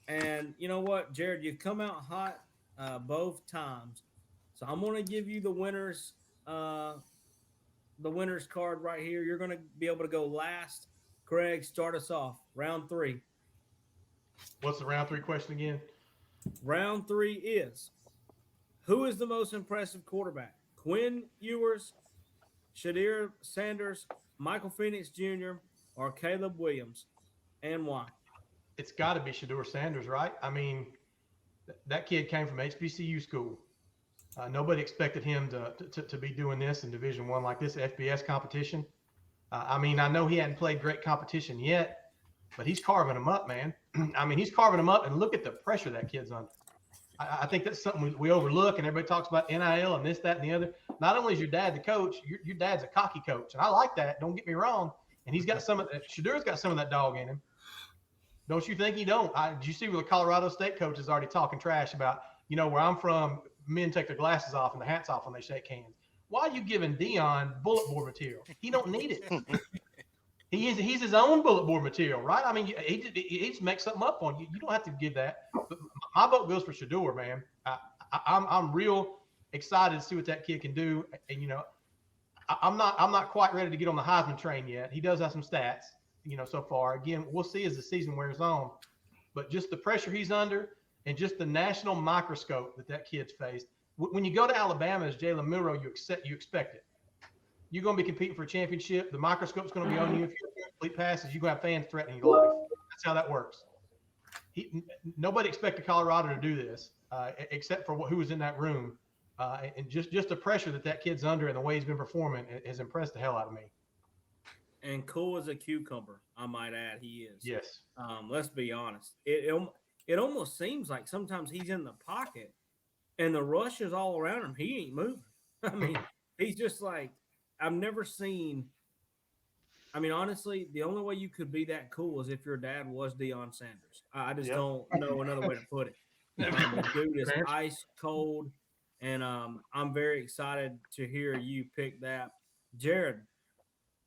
And you know what, Jared, you've come out hot both times. So I'm going to give you the winners card right here. You're going to be able to go last. Craig, start us off. Round 3. What's the round 3 question again? Round 3 is, who is the most impressive quarterback? Quinn Ewers, Shedeur Sanders, Michael Penix Jr., or Caleb Williams, and why? It's got to be Shedeur Sanders, right? I mean, that kid came from HBCU school. Nobody expected him to be doing this in Division I like this FBS competition. I mean, I know he hadn't played great competition yet, but he's carving them up, man. I mean, he's carving them up, and look at the pressure that kid's under. I think that's something we overlook, and everybody talks about NIL and this, that, and the other. Not only is your dad the coach, your dad's a cocky coach, and I like that. Don't get me wrong. And he's got some of that. Shadeur's got some of that dog in him. Don't you think he don't? Did you see where the Colorado State coach is already talking trash about, you know, where I'm from, men take their glasses off and the hats off when they shake hands. Why are you giving Dion bullet board material? He don't need it. He's his own bullet board material, right? I mean, he just makes something up on you. You don't have to give that. But my vote goes for Shedeur, man. I'm real excited to see what that kid can do. And you know, I'm not quite ready to get on the Heisman train yet. He does have some stats, you know, so far. Again, we'll see as the season wears on. But just the pressure he's under and just the national microscope that kid's faced. When you go to Alabama as Jalen Milroe, you expect it. You're going to be competing for a championship. The microscope's going to be on you. If you complete passes, you're going to have fans threatening your life. That's how that works. Nobody expected Colorado to do this, except for who was in that room. And just the pressure that kid's under and the way he's been performing has impressed the hell out of me. and cool as a cucumber. I might add, he is. Yes. Let's be honest. It almost seems like sometimes he's in the pocket, and the rush is all around him. He ain't moving. I mean, he's just like I've never seen. I mean, honestly, the only way you could be that cool is if your dad was Deion Sanders. I just Yep. don't know another way to put it. The dude is ice cold, and I'm very excited to hear you pick that. Jared,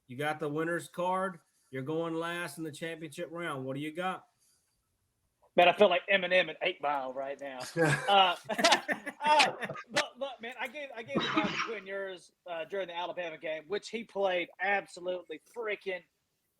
you got the winner's card. You're going last in the championship round. What do you got? Man, I feel like Eminem at 8 Mile right now. Look, man, I gave the nod to Quinn Ewers during the Alabama game, which he played absolutely freaking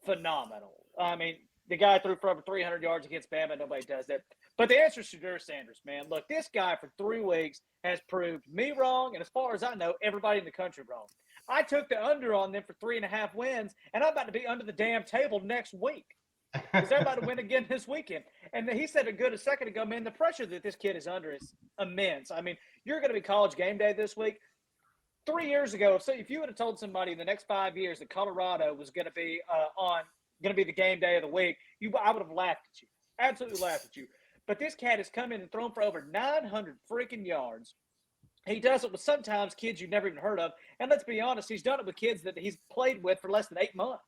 phenomenal. I mean, the guy threw for over 300 yards against Bama. Nobody does that. But the answer is Shedeur Sanders, man. Look, this guy for 3 weeks has proved me wrong, and as far as I know, everybody in the country wrong. I took the under on them for 3.5 wins, and I'm about to be under the damn table next week. Because they're about to win again this weekend. And he said it good a second ago, man, the pressure that this kid is under is immense. I mean, you're going to be College game day this week. 3 years ago, if you would have told somebody in the next 5 years that Colorado was going to be the game day of the week, I would have laughed at you. Absolutely laughed at you. But this cat has come in and thrown for over 900 freaking yards. He does it with sometimes kids you've never even heard of. And let's be honest, he's done it with kids that he's played with for less than 8 months.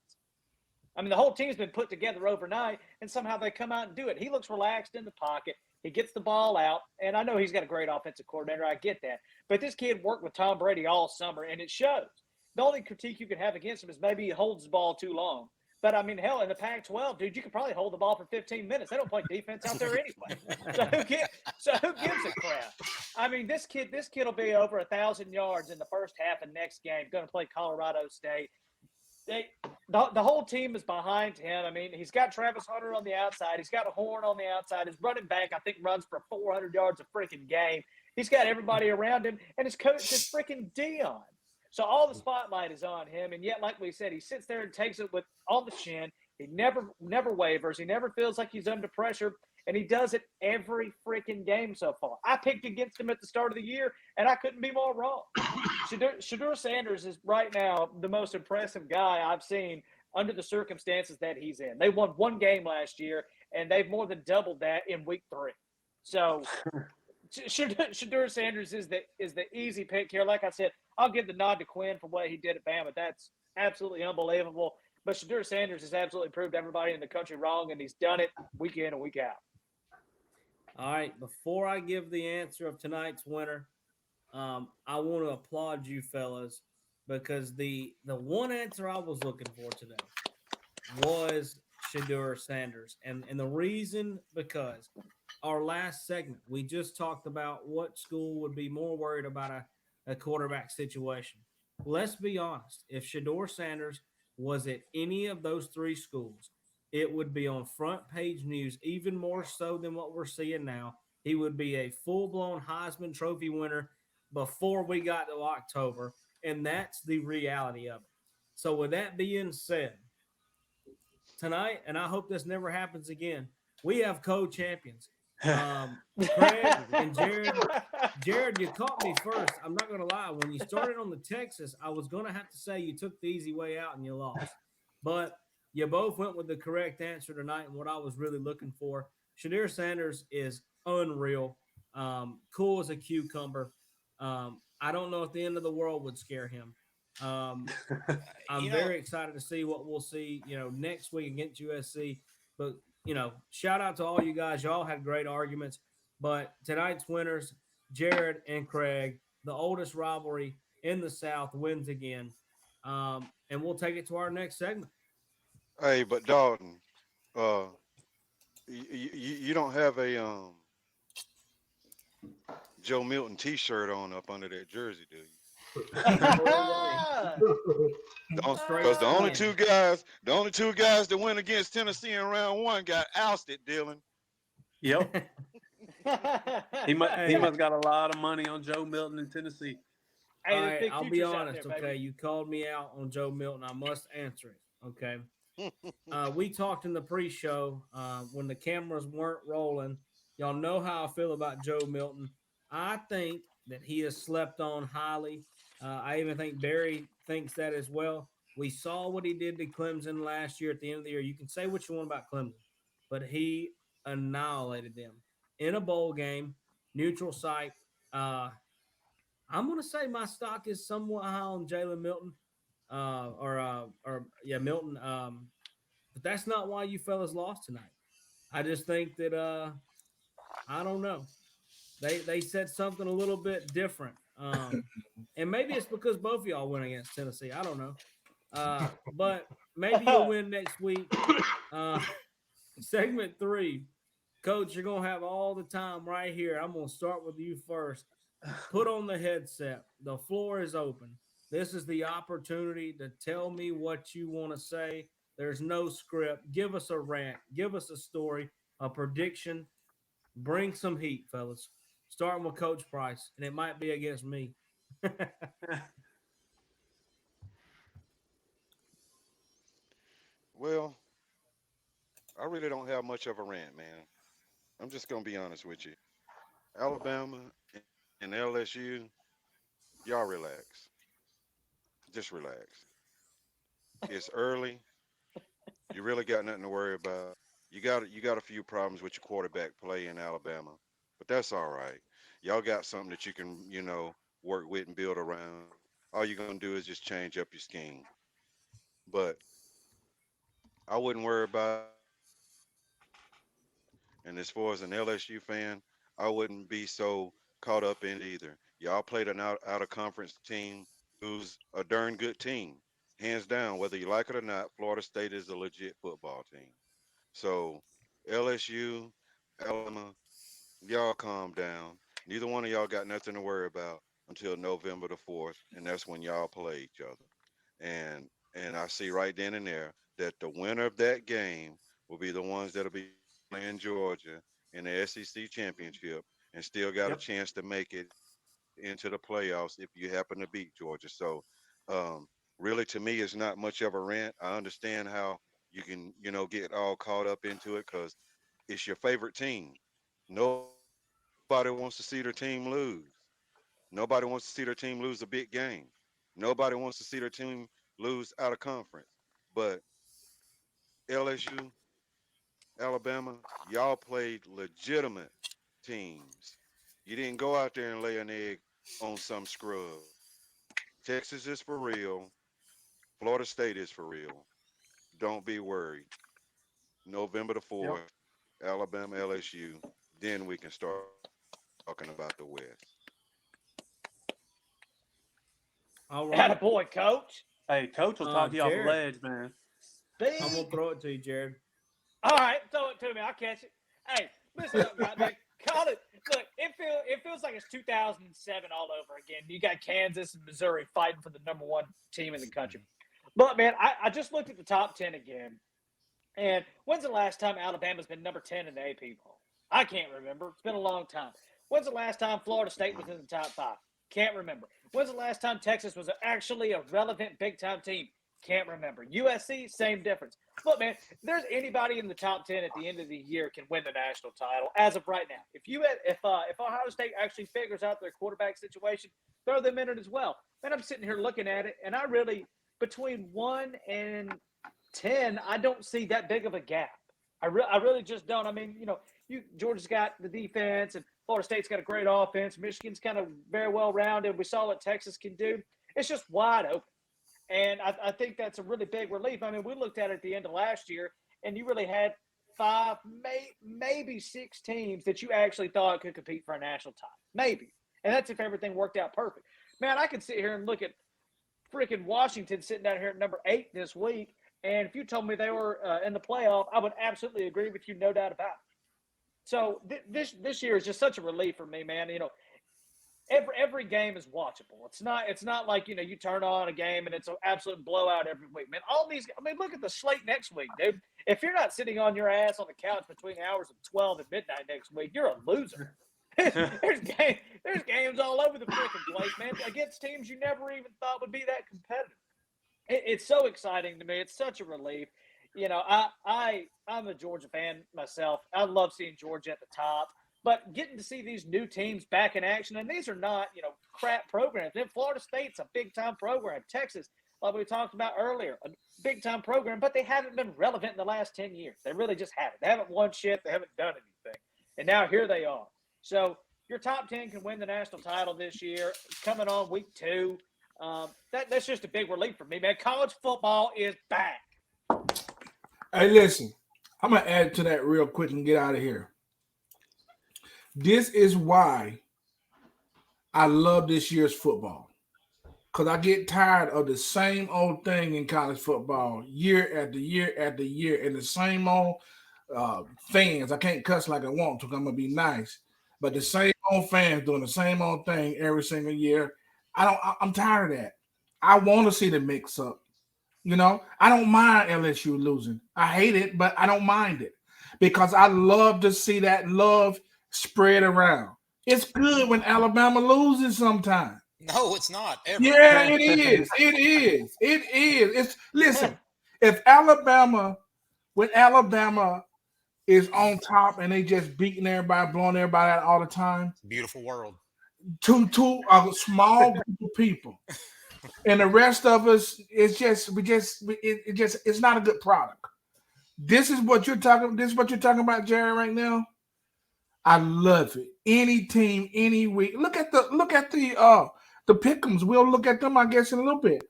I mean, the whole team's been put together overnight, and somehow they come out and do it. He looks relaxed in the pocket. He gets the ball out, and I know he's got a great offensive coordinator. I get that. But this kid worked with Tom Brady all summer, and it shows. The only critique you could have against him is maybe he holds the ball too long. But, I mean, hell, in the Pac-12, dude, you could probably hold the ball for 15 minutes. They don't play defense out there anyway. So who gives a crap? I mean, this kid will be over 1,000 yards in the first half of next game, going to play Colorado State. The whole team is behind him. I mean, he's got Travis Hunter on the outside. He's got a Horn on the outside. His running back, I think, runs for 400 yards a freaking game. He's got everybody around him, and his coach is freaking Deion. So all the spotlight is on him, and yet, like we said, he sits there and takes it on the chin. He never wavers. He never feels like he's under pressure, and he does it every freaking game so far. I picked against him at the start of the year, and I couldn't be more wrong. Shedeur Sanders is right now the most impressive guy I've seen under the circumstances that he's in. They won 1 game last year, and they've more than doubled that in week 3. So Shedeur Sanders is the easy pick here. Like I said, I'll give the nod to Quinn for what he did at Bama. That's absolutely unbelievable. But Shedeur Sanders has absolutely proved everybody in the country wrong, and he's done it week in and week out. All right, before I give the answer of tonight's winner, I want to applaud you fellas because the one answer I was looking for today was Shedeur Sanders. And the reason because our last segment, we just talked about what school would be more worried about a quarterback situation. Let's be honest. If Shedeur Sanders was at any of those 3 schools, it would be on front page news, even more so than what we're seeing now. He would be a full-blown Heisman Trophy winner before we got to October, and that's the reality of it. So with that being said, tonight, and I hope this never happens again, we have co-champions. Craig and Jared. Jared, you caught me first. I'm not going to lie. When you started on the Texas, I was going to have to say you took the easy way out and you lost. But you both went with the correct answer tonight and what I was really looking for. Shedeur Sanders is unreal. Cool as a cucumber. I don't know if the end of the world would scare him. I'm very excited to see what we'll see, next week against USC. But, shout out to all you guys. Y'all had great arguments. But tonight's winners, Jared and Craig, the oldest rivalry in the South, wins again. And we'll take it to our next segment. Hey, but Dalton, you don't have a Joe Milton T-shirt on up under that jersey, do you? Because the only two guys that went against Tennessee in round 1 got ousted, Dylan. Yep. He must got a lot of money on Joe Milton in Tennessee. Hey, all right, I'll be futures out honest, there, okay? baby. You called me out on Joe Milton. I must answer it, okay? We talked in the pre-show when the cameras weren't rolling. Y'all know how I feel about Joe Milton. I think that he is slept on highly. I even think Barry thinks that as well. We saw what he did to Clemson last year at the end of the year. You can say what you want about Clemson, but he annihilated them in a bowl game, neutral site. I'm going to say my stock is somewhat high on Jalen Milton, Milton. But that's not why you fellas lost tonight. I just think that I don't know. They said something a little bit different, and maybe it's because both of y'all went against Tennessee. I don't know, but maybe you'll win next week. Segment 3, Coach, you're gonna have all the time right here. I'm gonna start with you first. Put on the headset. The floor is open. This is the opportunity to tell me what you want to say. There's no script. Give us a rant. Give us a story, a prediction. Bring some heat, fellas. Starting with Coach Price, and it might be against me. Well, I really don't have much of a rant, man. I'm just gonna be honest with you. Alabama and LSU, y'all relax. Just relax. It's early. You really got nothing to worry about. You got a few problems with your quarterback play in Alabama, but that's all right. Y'all got something that you can, work with and build around. All you're gonna do is just change up your scheme. But I wouldn't worry about. And as far as an LSU fan, I wouldn't be so caught up in it either. Y'all played an out of conference team who's a darn good team. Hands down, whether you like it or not, Florida State is a legit football team. So LSU, Alabama, y'all calm down. Neither one of y'all got nothing to worry about until November the 4th, and that's when y'all play each other. And I see right then and there that the winner of that game will be the ones that'll be playing Georgia in the SEC championship and still got a Yep. chance to make it into the playoffs if you happen to beat Georgia. So really to me it's not much of a rant. I understand how you can, get all caught up into it because it's your favorite team. Nobody wants to see their team lose. Nobody wants to see their team lose a big game. Nobody wants to see their team lose out of conference. But LSU, Alabama, y'all played legitimate teams. You didn't go out there and lay an egg on some scrub. Texas is for real. Florida State is for real. Don't be worried. November the Yep. 4th, Alabama, LSU. Then we can start talking about the West. All right. Attaboy, Coach. Hey, Coach will talk to you off the Jared. ledge, man. I'm going to throw it to you, Jared. All right, throw it to me. I'll catch it. Hey, listen up, goddamn. Call it. Look, it feels like it's 2007 all over again. You got Kansas and Missouri fighting for the number 1 team in the country. But man, I just looked at the top 10 again. And when's the last time Alabama's been number 10 in the AP poll? I can't remember. It's been a long time. When's the last time Florida State was in the top 5? Can't remember. When's the last time Texas was actually a relevant big-time team? Can't remember. USC, same difference. Look, man, there's anybody in the top 10 at the end of the year can win the national title as of right now. If Ohio State actually figures out their quarterback situation, throw them in it as well. Man, I'm sitting here looking at it, and I really, between 1 and 10, I don't see that big of a gap. I really just don't. I mean, Georgia's got the defense, and Florida State's got a great offense. Michigan's kind of very well rounded. We saw what Texas can do. It's just wide open. And I think that's a really big relief. I mean, we looked at it at the end of last year, and you really had 5, maybe 6 teams that you actually thought could compete for a national title. Maybe. And that's if everything worked out perfect. Man, I could sit here and look at freaking Washington sitting down here at number 8 this week, and if you told me they were in the playoff, I would absolutely agree with you, no doubt about it. So this year is just such a relief for me, man. Every game is watchable. It's not like you turn on a game and it's an absolute blowout every week, man. All these, I mean, look at the slate next week, dude. If you're not sitting on your ass on the couch between the hours of 12 and midnight next week, you're a loser. there's games all over the freaking place, man, against teams you never even thought would be that competitive. It's so exciting to me. It's such a relief. I'm a Georgia fan myself. I love seeing Georgia at the top. But getting to see these new teams back in action, and these are not, crap programs. And Florida State's a big-time program. Texas, like we talked about earlier, a big-time program, but they haven't been relevant in the last 10 years. They really just haven't. They haven't won shit. They haven't done anything. And now here they are. So your top 10 can win the national title this year. Coming on week 2. That's just a big relief for me, man. College football is back. Hey, listen, I'm going to add to that real quick and get out of here. This is why I love this year's football. Because I get tired of the same old thing in college football year after year after year, and the same old fans. I can't cuss like I want to because I'm going to be nice. But the same old fans doing the same old thing every single year. I'm tired of that. I want to see the mix up. You know, I don't mind LSU losing. I hate it, but I don't mind it because I love to see that love spread around. It's good when Alabama loses sometimes. No, it's not. Ever. Yeah, it is. It is. It is. Listen, if Alabama is on top and they just beating everybody, blowing everybody out all the time, Beautiful world. to a small group of people, and the rest of us, it's not a good product. This is what you're talking. This is what you're talking about, Jerry, right now. I love it. Any team, any week. Look at the pick'ems. We'll look at them, I guess, in a little bit.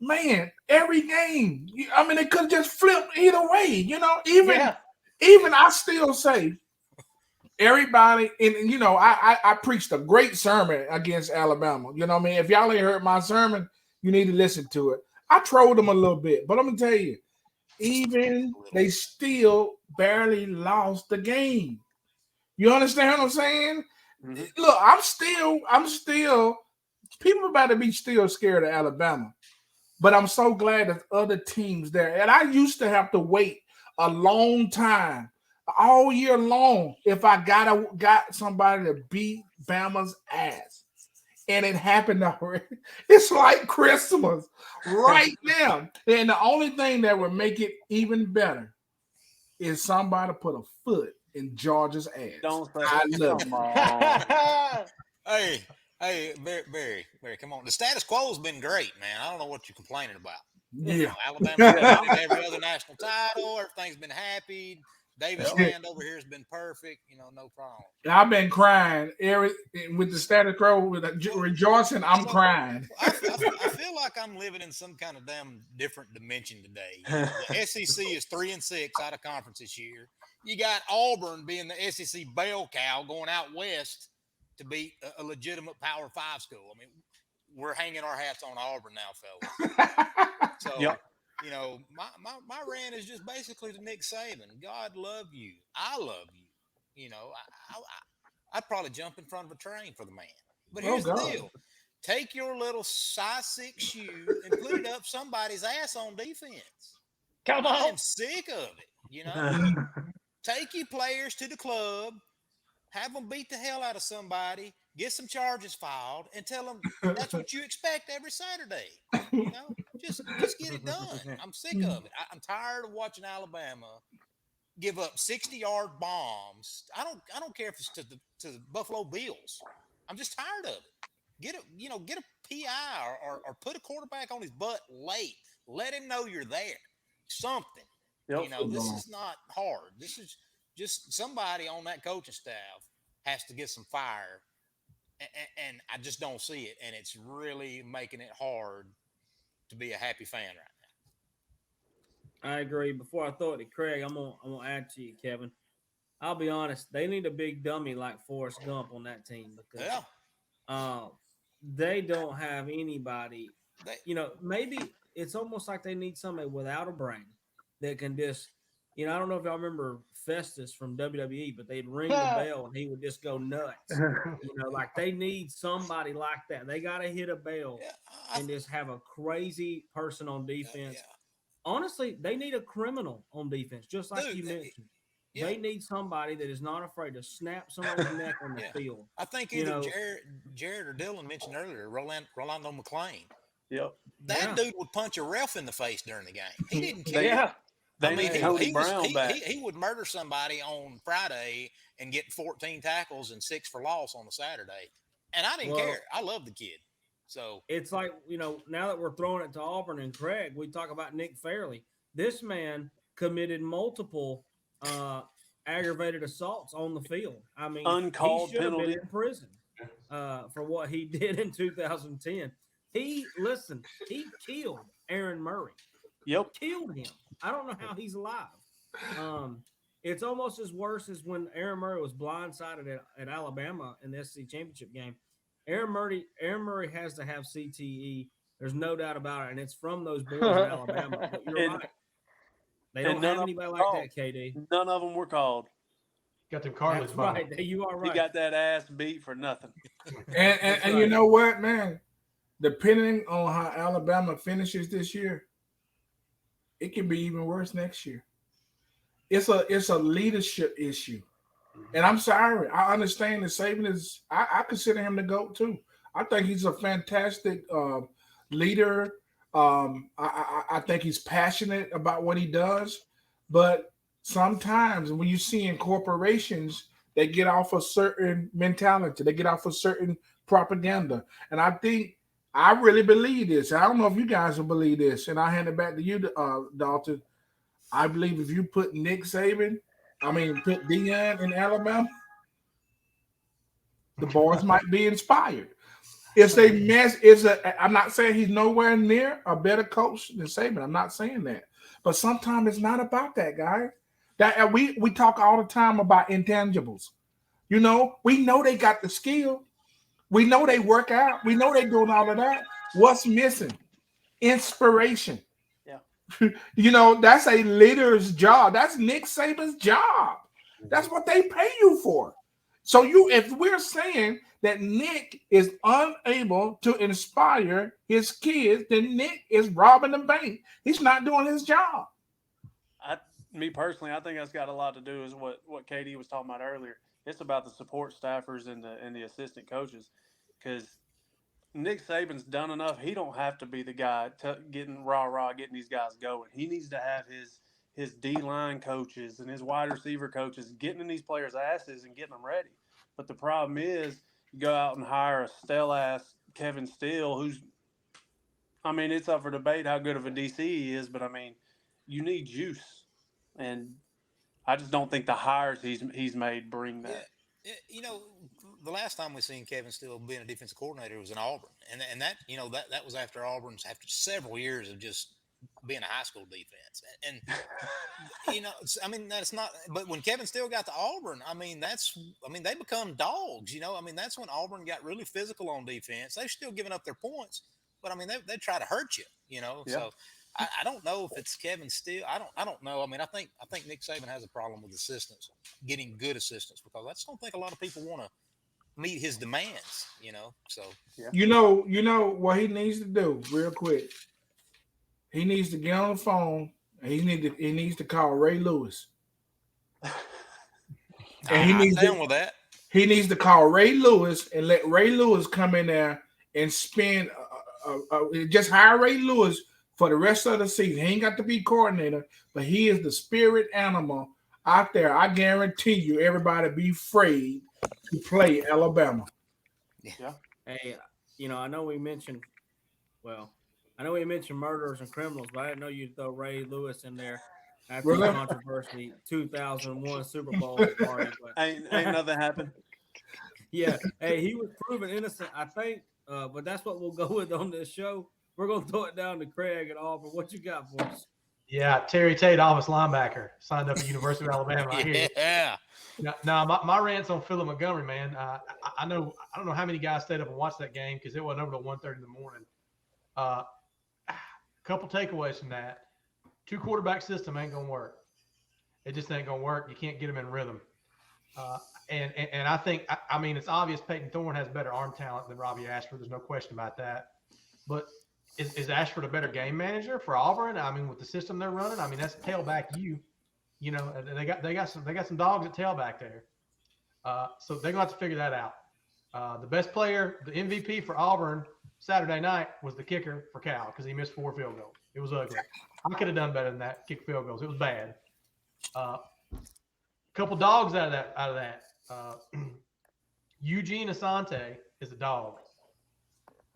Man, every game. I mean, they could have just flipped either way. You know, even I still say everybody. And you know, I preached a great sermon against Alabama. You know what I mean? If y'all ain't heard my sermon, you need to listen to it. I trolled them a little bit, but I'm gonna tell you, even they still barely lost the game. You understand what I'm saying? Mm-hmm. Look, I'm still. People about to be still scared of Alabama, but I'm so glad there's other teams there. And I used to have to wait a long time, all year long, if I got somebody to beat Bama's ass. And it happened already. It's like Christmas right now. And the only thing that would make it even better is somebody put a foot in Georgia's ass. Don't say I love it. Hey, Barry, come on. The status quo has been great, man. I don't know what you're complaining about. Yeah. You know, Alabama won every other national title. Everything's been happy. Davis land over here has been perfect. You know, no problem. I've been crying with the status quo, with rejoicing. I'm crying. I feel like I'm living in some kind of damn different dimension today. You know, the SEC is 3-6 out of conference this year. You got Auburn being the SEC bell cow going out west to beat a legitimate Power 5 school. I mean, we're hanging our hats on Auburn now, fellas. So, you know, my rant is just basically to Nick Saban. God love you. I love you. You know, I'd probably jump in front of a train for the man. But here's the deal. Take your little size 6 shoe and put it up somebody's ass on defense. Come on. I'm sick of it, you know. Take your players to the club. Have them beat the hell out of somebody, get some charges filed, and tell them that's what you expect every Saturday. You know, just get it done. I'm sick of it. I'm tired of watching Alabama give up 60-yard bombs. I don't care if it's to the Buffalo Bills. I'm just tired of it. Get a PI or put a quarterback on his butt late. Let him know you're there. Something. Yep. You know, this is not hard. This is just somebody on that coaching staff has to get some fire, and I just don't see it, and it's really making it hard to be a happy fan right now. I agree. Before I throw it to Craig, I'm gonna add to you, Kevin. I'll be honest; they need a big dummy like Forrest Gump on that team because they don't have anybody. You know, maybe it's almost like they need somebody without a brain that can just. You know, I don't know if y'all remember Festus from WWE, but they'd ring the bell and he would just go nuts. You know, like they need somebody like that. They got to hit a bell and just have a crazy person on defense. Honestly, they need a criminal on defense, just like you mentioned. They need somebody that is not afraid to snap someone's neck on the field. I think either Jared or Dylan mentioned earlier, Rolando McClain. Yep. That dude would punch a ref in the face during the game. He didn't care. He would murder somebody on Friday and get 14 tackles and 6 for loss on a Saturday. And I didn't care. I love the kid. So it's like, now that we're throwing it to Auburn and Craig, we talk about Nick Fairley. This man committed multiple aggravated assaults on the field. I mean, Uncalled he should have been penalty. in prison for what he did in 2010. He killed Aaron Murray. Yep. Killed him. I don't know how he's alive. It's almost as worse as when Aaron Murray was blindsided at Alabama in the SEC championship game. Aaron Murray has to have CTE. There's no doubt about it, and it's from those boys in Alabama. But you're right. They don't have anybody like that, KD. None of them were called. Got them cartilage. That's right. You are right. He got that ass beat for nothing. And you know what, man? Depending on how Alabama finishes this year, it can be even worse next year. It's a leadership issue. And I'm sorry, I understand that Saban is. I consider him the GOAT too. I think he's a fantastic leader. I think he's passionate about what he does. But sometimes when you see in corporations, they get off a certain mentality, they get off a certain propaganda. And I really believe this. I don't know if you guys will believe this. And I hand it back to you, Dalton. I believe if you put put Deion in Alabama, the boys might be inspired. I'm not saying he's nowhere near a better coach than Saban. I'm not saying that. But sometimes it's not about that, guys. That we talk all the time about intangibles. We know they got the skill. We know they work out. We know they're doing all of that. What's missing? Inspiration. That's a leader's job. That's Nick Saban's job. That's what they pay you for. So if we're saying that Nick is unable to inspire his kids, then Nick is robbing the bank. He's not doing his job. Me personally, I think that's got a lot to do with what KD was talking about earlier. It's about the support staffers and the assistant coaches, because Nick Saban's done enough. He don't have to be the guy getting these guys going. He needs to have his D-line coaches and his wide receiver coaches getting in these players' asses and getting them ready. But the problem is, you go out and hire a stale-ass Kevin Steele, it's up for debate how good of a DC he is, but, you need juice. And I just don't think the hires he's made bring that. Yeah. The last time we seen Kevin Steele being a defensive coordinator was in Auburn, and that was after several years of just being a high school defense, and that's not. But when Kevin Steele got to Auburn, they become dogs. That's when Auburn got really physical on defense. They're still giving up their points, but they try to hurt you. Yeah. So I don't know if it's Kevin Steele. I don't know. I think Nick Saban has a problem with assistants, getting good assistants, because I just don't think a lot of people want to meet his demands. So yeah. What he needs to do real quick. He needs to get on the phone and he needs to call Ray Lewis. And he needs to call Ray Lewis and let Ray Lewis come in there and spend just hire Ray Lewis for the rest of the season. He ain't got to be coordinator, but he is the spirit animal out there. I guarantee you, everybody be afraid to play Alabama. Yeah. Hey, I know we mentioned murderers and criminals, but I didn't know you'd throw Ray Lewis in there after the controversy 2001 Super Bowl party. But ain't nothing happened. Yeah. Hey, he was proven innocent, I think, but that's what we'll go with on this show. We're going to throw it down to Craig and Auburn. What you got for us? Yeah, Terry Tate, offensive linebacker, signed up at University of Alabama. I hear Yeah. Now, my rant's on Philip Montgomery, man. I don't know how many guys stayed up and watched that game because it wasn't over till 1:30 in the morning. A couple takeaways from that. 2-quarterback system ain't going to work. It just ain't going to work. You can't get them in rhythm. And I think, it's obvious Peyton Thorne has better arm talent than Robbie Ashford. There's no question about that. But is Ashford a better game manager for Auburn? With the system they're running, that's tailback you. They got some dogs at tailback there. So they're gonna have to figure that out. The best player, the MVP for Auburn Saturday night was the kicker for Cal because he missed 4 field goals. It was ugly. I could have done better than that. Kick field goals. It was bad. Couple dogs out of that. Eugene Asante is a dog.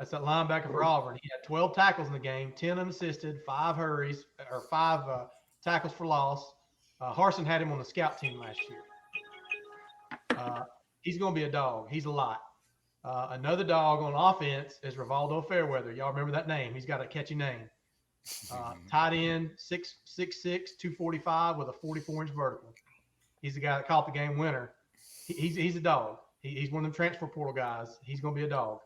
That's that linebacker for Auburn. He had 12 tackles in the game, 10 unassisted, 5 hurries, or 5 tackles for loss. Harsin had him on the scout team last year. He's going to be a dog. He's a lot. Another dog on offense is Rivaldo Fairweather. Y'all remember that name? He's got a catchy name. Tight end, 6'6", 245 with a 44-inch vertical. He's the guy that caught the game winner. He's a dog. He's one of them transfer portal guys. He's going to be a dog.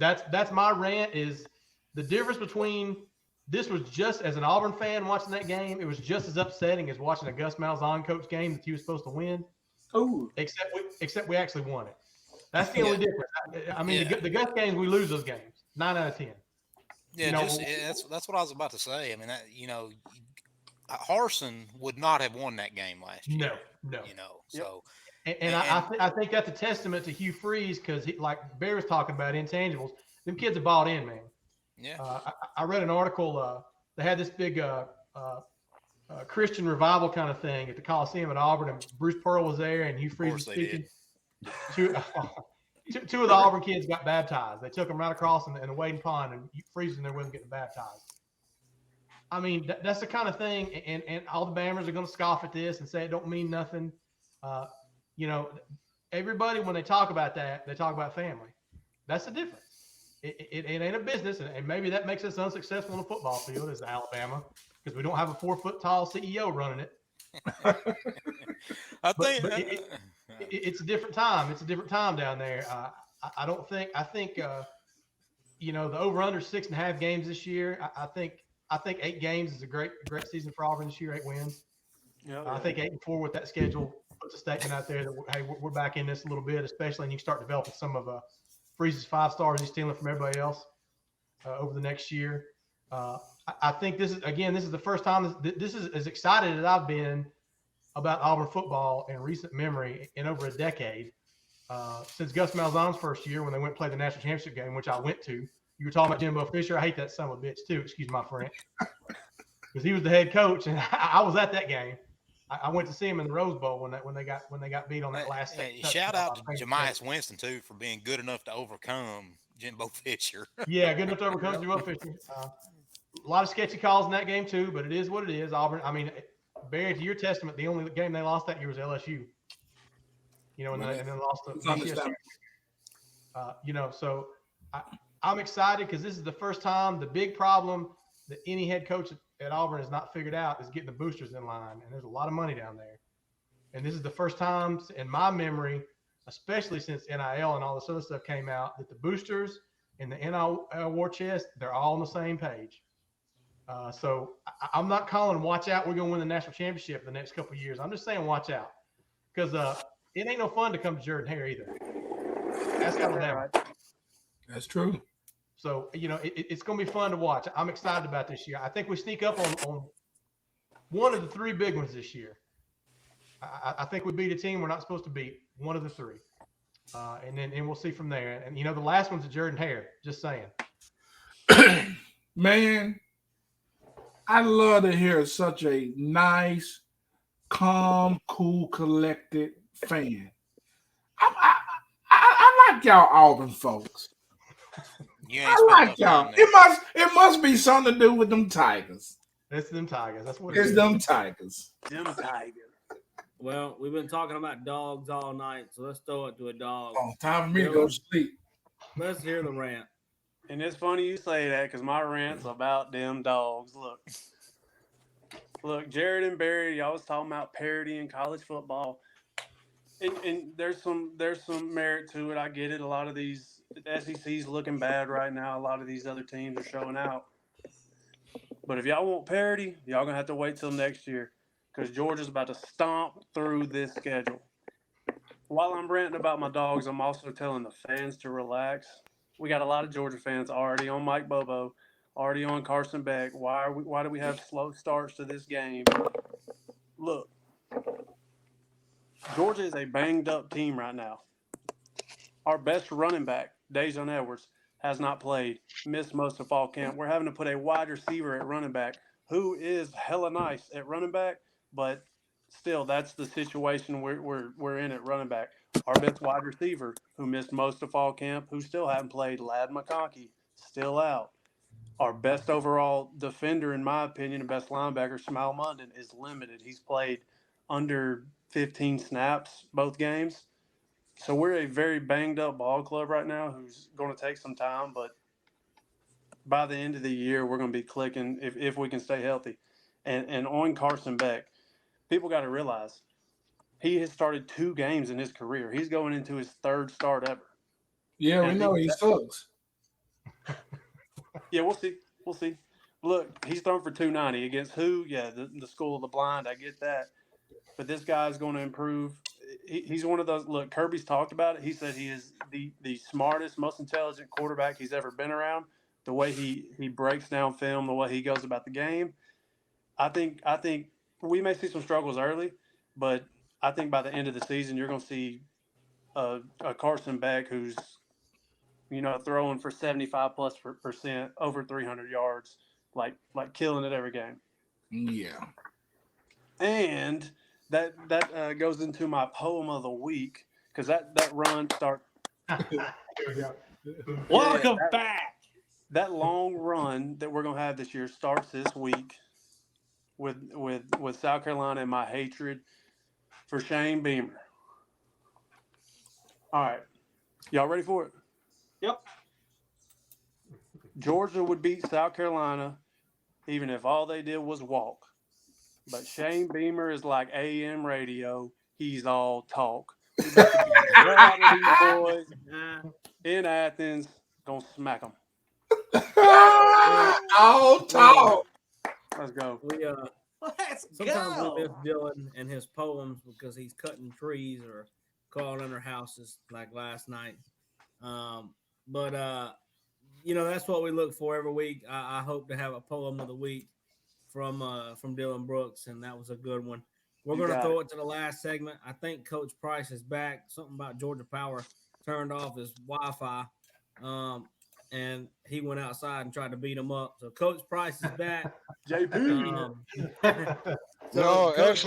That's my rant. Is the difference between this was just as an Auburn fan watching that game, it was just as upsetting as watching a Gus Malzahn coach game that he was supposed to win. Oh, Except we actually won it. That's the only difference. I mean, the Gus games, we lose those games 9 out of 10. Yeah, that's what I was about to say. I mean, Harsin would not have won that game last year. No. So. I think that's a testament to Hugh Freeze because, like Bear was talking about intangibles, them kids are bought in, man. Yeah. I read an article. They had this big Christian revival kind of thing at the Coliseum at Auburn, and Bruce Pearl was there, and Hugh Freeze was speaking. Two of the Auburn kids got baptized. They took them right across in the wading pond, and Hugh Freeze was in there with them getting baptized. I mean, that's the kind of thing, and all the Bammers are going to scoff at this and say it don't mean nothing. Everybody, when they talk about that, they talk about family. That's the difference. It ain't a business, and maybe that makes us unsuccessful on the football field as Alabama because we don't have a 4-foot-tall CEO running it. It's a different time. It's a different time down there. I think the over/under 6.5 games this year. I think 8 games is a great season for Auburn this year. 8 wins. Yeah. I think 8-4 with that schedule puts a statement out there that hey, we're back in this a little bit, especially when you start developing some of Freeze's 5 stars he's stealing from everybody else over the next year. I think this is the first time this is as excited as I've been about Auburn football in recent memory in over a decade since Gus Malzahn's first year when they went and played the national championship game, which I went to. You were talking about Jimbo Fisher. I hate that son of a bitch too. Excuse my French, because he was the head coach, and I was at that game. I went to see him in the Rose Bowl when they got beat on that last. Shout out to Jamias Winston too for being good enough to overcome Jimbo Fisher. Yeah, good enough to overcome Jimbo Fisher. A lot of sketchy calls in that game too, but it is what it is. Auburn. I mean, Barry, to your testament, the only game they lost that year was LSU. And then lost to UCSU. So I'm excited because this is the first time. The big problem that any head coach at Auburn has not figured out is getting the boosters in line, and there's a lot of money down there. And this is the first time in my memory, especially since NIL and all this other stuff came out, that the boosters and the NIL war chest, they're all on the same page. So I'm not calling watch out, we're going to win the national championship the next couple of years. I'm just saying watch out because it ain't no fun to come to Jordan-Hare either. That's kind of right. That's true. So, it's going to be fun to watch. I'm excited about this year. I think we sneak up on one of the 3 big ones this year. I think we beat a team we're not supposed to beat, one of the 3. And we'll see from there. And, the last one's a Jordan-Hare, just saying. Man, I love to hear such a nice, calm, cool, collected fan. I like y'all Auburn folks. I like y'all. It must be something to do with them Tigers. It's them Tigers. That's what it's them Tigers. Them Tigers. Well, we've been talking about dogs all night, so let's throw it to a dog. Oh, time for me to go to sleep. Let's hear the rant. And it's funny you say that because my rant's about them dogs. Look, Jared and Barry, y'all was talking about parity in college football. And there's some merit to it. I get it. A lot of these SEC's looking bad right now. A lot of these other teams are showing out. But if y'all want parity, y'all gonna have to wait till next year because Georgia's about to stomp through this schedule. While I'm ranting about my dogs, I'm also telling the fans to relax. We got a lot of Georgia fans already on Mike Bobo, already on Carson Beck. Why do we have slow starts to this game? Look. Georgia is a banged-up team right now. Our best running back, Dejon Edwards, has not played, missed most of fall camp. We're having to put a wide receiver at running back who is hella nice at running back, but still, that's the situation we're in at running back. Our best wide receiver, who missed most of fall camp, who still hadn't played, Lad McConkey, still out. Our best overall defender, in my opinion, and best linebacker, Smile Munden, is limited. He's played under 15 snaps both games. So we're a very banged up ball club right now who's going to take some time, but by the end of the year, we're going to be clicking if we can stay healthy. And on Carson Beck, people got to realize he has started 2 games in his career. He's going into his 3rd start ever. Yeah, we And know he sucks. Yeah, we'll see. We'll see. Look, he's thrown for 290 against who? Yeah, the school of the blind. I get that. But this guy's going to improve. He's one of those. Look, Kirby's talked about it. He said he is the smartest, most intelligent quarterback he's ever been around. The way he breaks down film, the way he goes about the game. I think we may see some struggles early, but I think by the end of the season, you're going to see a Carson Beck who's, throwing for 75+%, over 300 yards, like killing it every game. Yeah. And that goes into my poem of the week, because that run starts. Welcome back. That long run that we're gonna have this year starts this week with South Carolina and my hatred for Shane Beamer. All right, y'all ready for it? Yep. Georgia would beat South Carolina even if all they did was walk. But Shane Beamer is like AM radio. He's all talk. We about to be proud of these boys in Athens. Gonna smack them. All talk. Let's go. Let's Sometimes go. we miss Dylan and his poems because he's cutting trees or calling under houses like last night. But that's what we look for every week. I hope to have a poem of the week from Dylan Brooks, and that was a good one. We're going to throw it to the last segment. I think Coach Price is back. Something about Georgia Power turned off his Wi-Fi, and he went outside and tried to beat him up. So Coach Price is back. JP. No, Coach,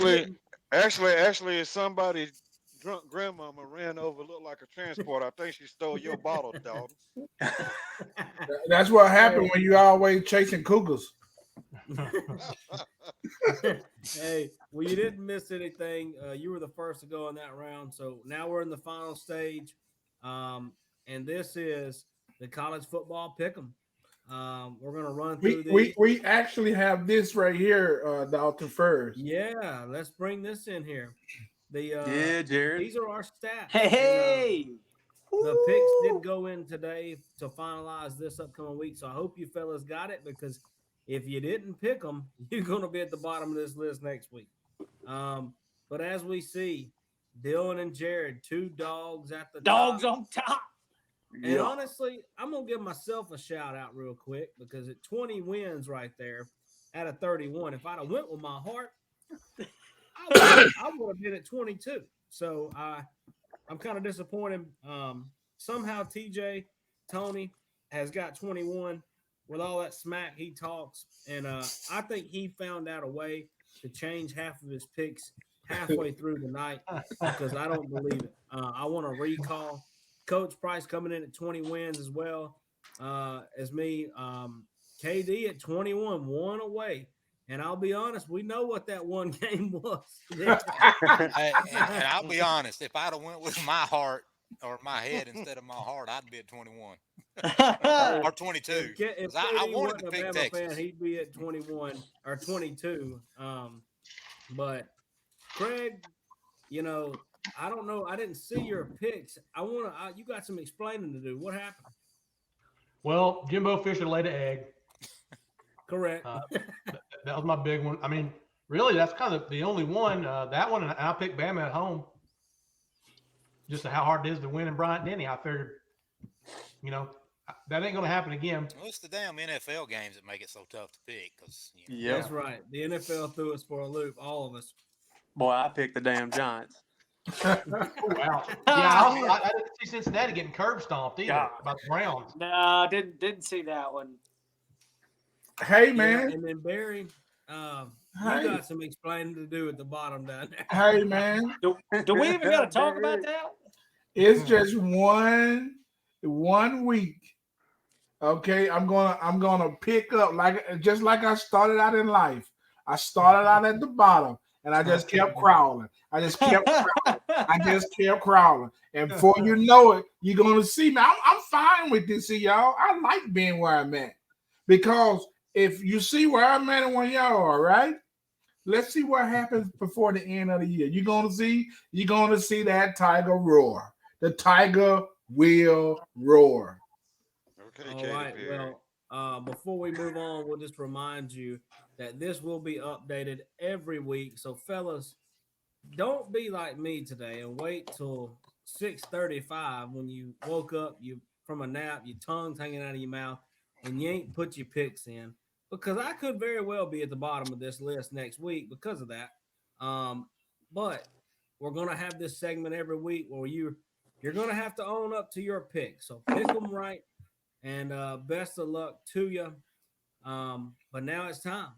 actually, it's somebody drunk grandmama ran over, looked like a transport. I think she stole your bottle, dog. That's what happened when you always chasing cougars. Hey, well, you didn't miss anything. You were the first to go in that round. So now we're in the final stage. And this is the college football pick'em. We're going to run through these. We actually have this right here, Dalton, first. Yeah, let's bring this in here. Yeah, Jared. These are our stats. Hey. The picks did go in today to finalize this upcoming week. So I hope you fellas got it, because if you didn't pick them, you're going to be at the bottom of this list next week. But as we see, Dylan and Jared, 2 dogs at the Dogs top. on top. And honestly, I'm going to give myself a shout out real quick, because at 20 wins right there out of 31, if I'd have went with my heart, I would have been at 22. So I'm kind of disappointed. Somehow TJ Tony has got 21 with all that smack he talks. And I think he found out a way to change half of his picks halfway through the night, because I don't believe it. I want to recall Coach Price coming in at 20 wins as well as me. KD at 21, 1 away. And I'll be honest, we know what that one game was. And I'll be honest, if I'd have went with my heart or my head instead of my heart, I'd be at 21 or 22. If I KD wanted to wasn't a pick Bama Texas. fan, he'd be at 21 or 22. But Craig, I don't know. I didn't see your picks. You got some explaining to do. What happened? Well, Jimbo Fisher laid an egg. Correct. That was my big one. I mean, really, that's kind of the only one. That one, and I picked Bama at home. Just how hard it is to win in Bryant-Denny. I figured, that ain't going to happen again. Well, it's the damn NFL games that make it so tough to pick. Because That's right. The NFL threw us for a loop, all of us. Boy, I picked the damn Giants. Oh, wow. Yeah, I didn't see Cincinnati getting curb stomped either by the Browns. No, didn't see that one. Hey, man. Yeah, and then Barry, you got some explaining to do at the bottom down there. Hey, man. Do we even got to talk about that? It's just one week. Okay, I'm gonna pick up just like I started out in life. I started out at the bottom and I just kept crawling. I just kept crawling. And before you know it, you're gonna see me. I'm fine with this, see y'all. I like being where I'm at. Because if you see where I'm at and where y'all are, right? Let's see what happens before the end of the year. You're gonna see that tiger roar. The tiger will roar. Okay, All Katy right. Perry. Well, before we move on, we'll just remind you that this will be updated every week. So, fellas, don't be like me today and wait till 6:35 when you woke up you from a nap, your tongue's hanging out of your mouth, and you ain't put your picks in. Because I could very well be at the bottom of this list next week because of that. Um, but we're gonna have this segment every week where you're gonna have to own up to your picks. So pick them right, and best of luck to you. But now it's time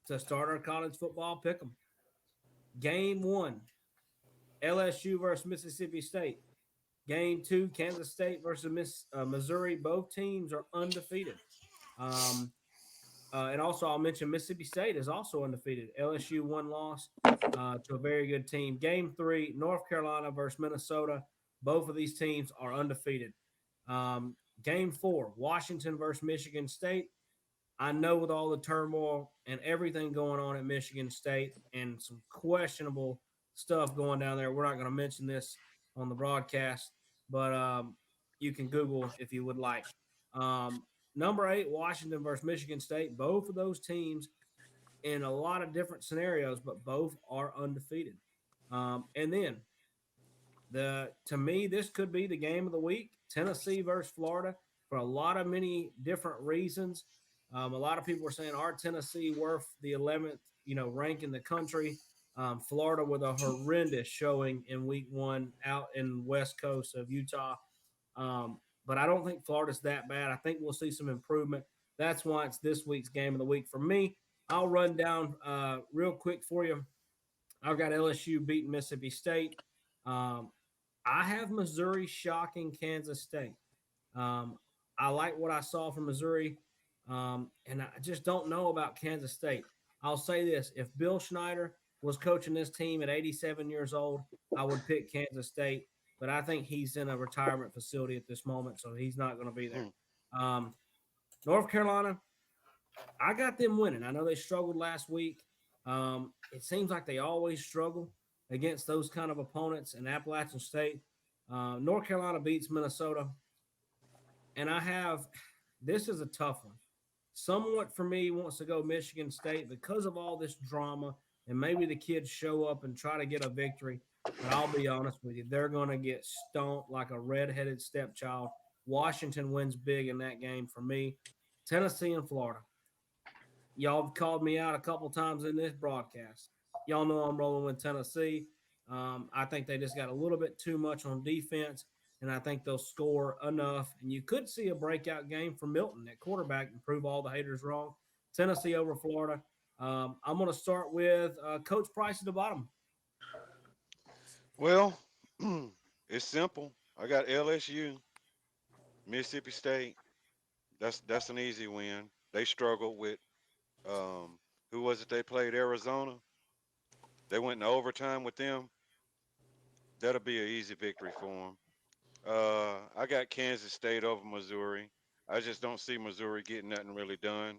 to start our college football pick 'em. Game one, LSU versus Mississippi State. Game two, Kansas State versus Missouri. Both teams are undefeated. Um, and also, I'll mention Mississippi State is also undefeated. LSU one loss to a very good team. Game three, North Carolina versus Minnesota. Both of these teams are undefeated. Game four, Washington versus Michigan State. I know with all the turmoil and everything going on at Michigan State and some questionable stuff going down there, we're not going to mention this on the broadcast, but you can Google if you would like. Um, Number eight, Washington versus Michigan State. Both of those teams in a lot of different scenarios, but both are undefeated. And then to me, this could be the game of the week. Tennessee versus Florida for a lot of many different reasons. A lot of people are saying, are Tennessee worth the 11th, rank in the country? Florida with a horrendous showing in week one out in west coast of Utah. But I don't think Florida's that bad. I think we'll see some improvement. That's why it's this week's game of the week. For me, I'll run down real quick for you. I've got LSU beating Mississippi State. Um, I have Missouri shocking Kansas State. Um, I like what I saw from Missouri, and I just don't know about Kansas State. I'll say this: if Bill Schneider was coaching this team at 87 years old, I would pick Kansas State. But I think he's in a retirement facility at this moment, so he's not going to be there. Um, North Carolina, I got them winning. I know they struggled last week. It seems like they always struggle against those kind of opponents in Appalachian State. North Carolina beats Minnesota. And this is a tough one. Somewhat for me wants to go Michigan State because of all this drama, and maybe the kids show up and try to get a victory. But I'll be honest with you, they're going to get stomped like a redheaded stepchild. Washington wins big in that game for me. Tennessee and Florida. Y'all have called me out a couple times in this broadcast. Y'all know I'm rolling with Tennessee. I think they just got a little bit too much on defense, and I think they'll score enough. And you could see a breakout game for Milton at quarterback and prove all the haters wrong. Tennessee over Florida. I'm going to start with Coach Price at the bottom. Well, it's simple. I got LSU, Mississippi State. That's an easy win. They struggled with who was it they played? Arizona. They went in overtime with them. That'll be an easy victory for them. I got Kansas State over Missouri. I just don't see Missouri getting nothing really done.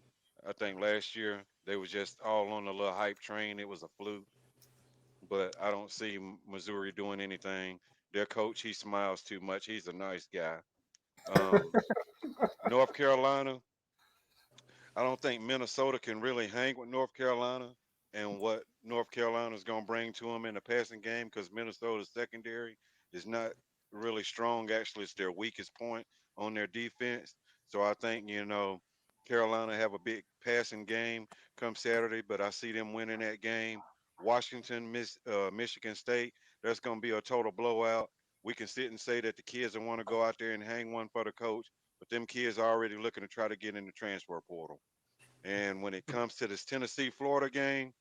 I think last year they was just all on the little hype train. It was a fluke, but I don't see Missouri doing anything. Their coach, he smiles too much. He's a nice guy. Um, North Carolina, I don't think Minnesota can really hang with North Carolina and what North Carolina is going to bring to them in the passing game because Minnesota's secondary is not really strong. Actually, it's their weakest point on their defense. So I think, Carolina have a big passing game come Saturday, but I see them winning that game. Washington, Michigan State, that's going to be a total blowout. We can sit and say that the kids want to go out there and hang one for the coach, but them kids are already looking to try to get in the transfer portal. And when it comes to this Tennessee Florida game,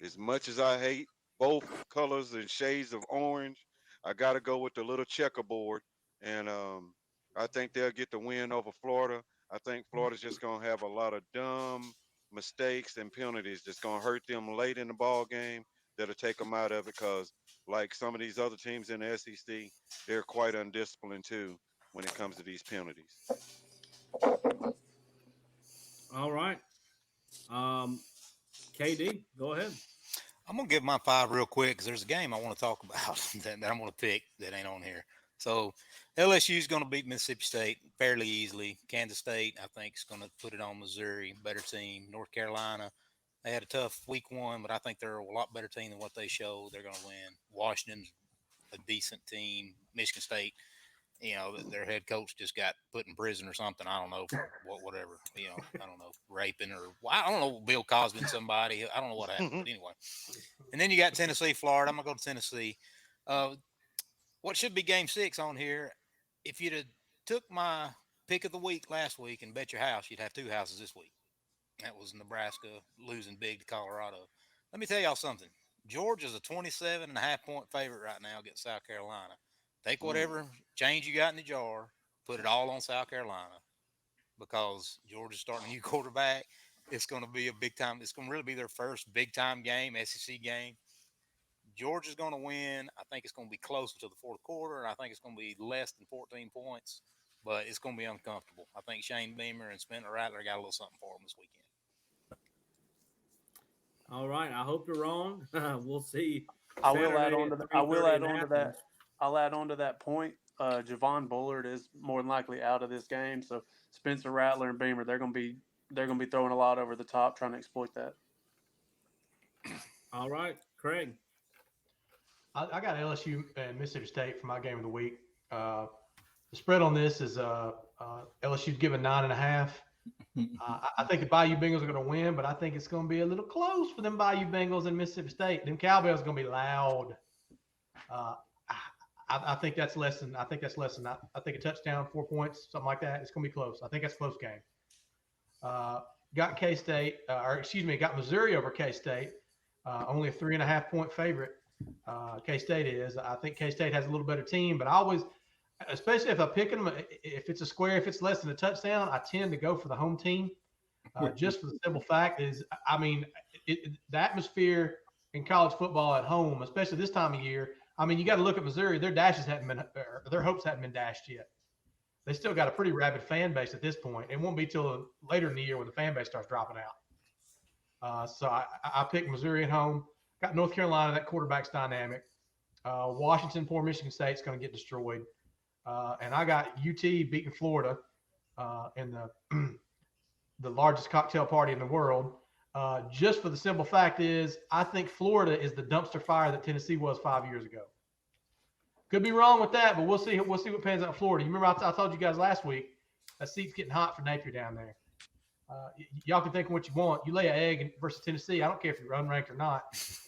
as much as I hate both colors and shades of orange, I got to go with the little checkerboard, and I think they'll get the win over Florida. I think Florida's just gonna have a lot of dumb mistakes and penalties that's gonna hurt them late in the ball game. That'll take them out of it because, like some of these other teams in the SEC, they're quite undisciplined too when it comes to these penalties. All right. KD, go ahead. I'm gonna give my 5 real quick because there's a game I want to talk about that I'm gonna pick that ain't on here. So LSU is gonna beat Mississippi State fairly easily. Kansas State, I think, is gonna put it on Missouri, better team. North Carolina, they had a tough week 1, but I think they're a lot better team than what they showed. They're gonna win. Washington's a decent team. Michigan State, their head coach just got put in prison or something. I don't know, whatever. I don't know, raping or I don't know, Bill Cosby and somebody. I don't know what happened, but anyway. And then you got Tennessee, Florida. I'm gonna go to Tennessee. What should be Game 6 on here? If you'd have took my pick of the week last week and bet your house, you'd have 2 houses this week. That was Nebraska losing big to Colorado. Let me tell y'all something. Georgia's a 27.5-point favorite right now against South Carolina. Take whatever change you got in the jar, put it all on South Carolina because Georgia's starting a new quarterback. It's going to be a big time. It's going to really be their first big time game, SEC game. Georgia's going to win. I think it's going to be close to the fourth quarter, and I think it's going to be less than 14 points, but it's going to be uncomfortable. I think Shane Beamer and Spencer Rattler got a little something for them this weekend. All right. I hope you're wrong. We'll see. I will add Saturday on to at that. I will add 3:30 in on to that. Athens. I'll add on to that point. Javon Bullard is more than likely out of this game, so Spencer Rattler and Beamer they're going to be throwing a lot over the top, trying to exploit that. All right, Craig. I got LSU and Mississippi State for my game of the week. The spread on this is LSU's given 9.5. I think the Bayou Bengals are going to win, but I think it's going to be a little close for them Bayou Bengals and Mississippi State. Them Cowbells are going to be loud. I think that's less than. I think a touchdown, 4 points, something like that. It's going to be close. I think that's a close game. Got K-State, got Missouri over K-State. Only a 3.5-point favorite. K-State is. I think K-State has a little better team, but I always, especially if I'm picking them, if it's a square, if it's less than a touchdown, I tend to go for the home team. Just for the simple fact is, the atmosphere in college football at home, especially this time of year. You got to look at Missouri. Their hopes hadn't been dashed yet. They still got a pretty rabid fan base at this point. It won't be till later in the year when the fan base starts dropping out. So I picked Missouri at home. Got North Carolina. That quarterback's dynamic. Washington, poor Michigan State's going to get destroyed. And I got UT beating Florida in the largest cocktail party in the world. Just for the simple fact is, I think Florida is the dumpster fire that Tennessee was 5 years ago. Could be wrong with that, but we'll see. We'll see what pans out in Florida. You remember I told you guys last week that seat's getting hot for Napier down there. Y'all can think what you want. You lay an egg versus Tennessee. I don't care if you're unranked or not.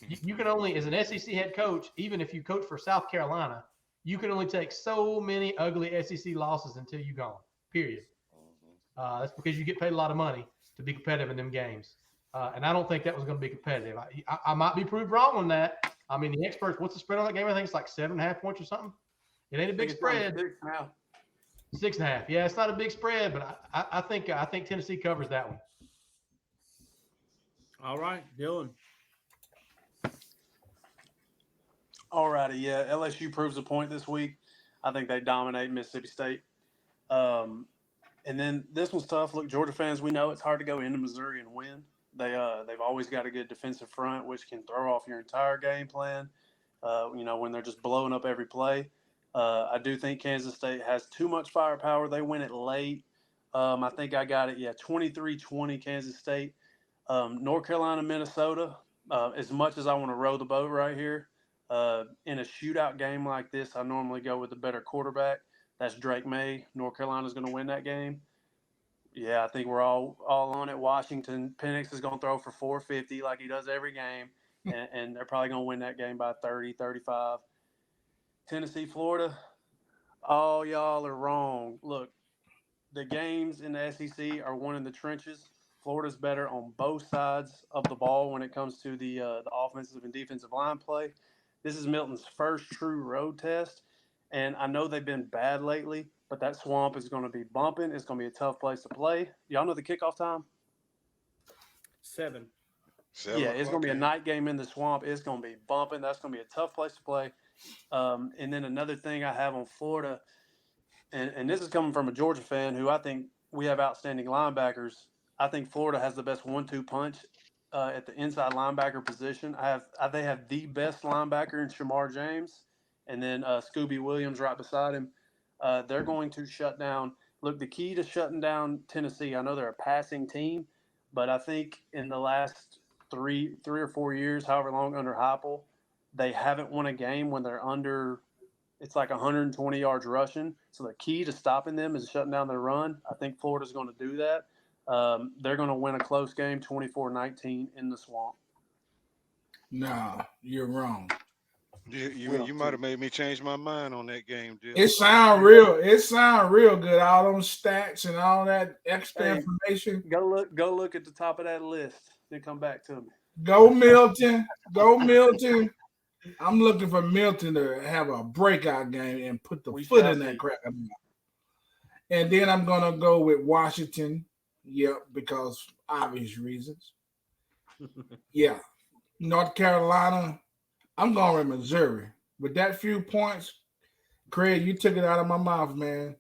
You can only, as an SEC head coach, even if you coach for South Carolina, you can only take so many ugly SEC losses until you're gone. Period. That's because you get paid a lot of money to be competitive in them games. And I don't think that was going to be competitive. I might be proved wrong on that. The experts, what's the spread on that game? I think it's like 7.5 points or something. It ain't a big spread. 6.5. Yeah, it's not a big spread, but I think Tennessee covers that one. All right, Dylan. All righty, yeah. LSU proves a point this week. I think they dominate Mississippi State. And then this one's tough. Look, Georgia fans, we know it's hard to go into Missouri and win. They've always got a good defensive front, which can throw off your entire game plan. When they're just blowing up every play. I do think Kansas State has too much firepower. They win it late. I think I got it. Yeah, 23-20 Kansas State. North Carolina, Minnesota. As much as I want to row the boat right here, in a shootout game like this, I normally go with the better quarterback. That's Drake May. North Carolina's going to win that game. Yeah, I think we're all on it. Washington, Penix is going to throw for 450 like he does every game, and they're probably going to win that game by 30, 35. Tennessee, Florida, all y'all are wrong. Look, the games in the SEC are won in the trenches. Florida's better on both sides of the ball when it comes to the offensive and defensive line play. This is Milton's first true road test, and I know they've been bad lately, but that Swamp is going to be bumping. It's going to be a tough place to play. Y'all know the kickoff time? 7. Yeah, it's going to be a night game in the Swamp. It's going to be bumping. That's going to be a tough place to play. And then another thing I have on Florida, and this is coming from a Georgia fan who I think we have outstanding linebackers. I think Florida has the best 1-2 punch at the inside linebacker position. They have the best linebacker in Shamar James, and then Scooby Williams right beside him. They're going to shut down. Look, the key to shutting down Tennessee, I know they're a passing team, but I think in the last three or 4 years, however long under Heupel, they haven't won a game when they're under, it's like 120 yards rushing. So the key to stopping them is shutting down their run. I think Florida's going to do that. They're going to win a close game, 24-19 in the Swamp. No, you're wrong. You might have made me change my mind on that game, Jill. It sound real good. All them stats and all that extra information. Go look at the top of that list. Then come back to me. Go Milton. Go Milton. I'm looking for Milton to have a breakout game and put the foot in that crap. And then I'm going to go with Washington. Yep, because obvious reasons. Yeah. North Carolina. I'm going with Missouri. With that few points, Craig, you took it out of my mouth, man.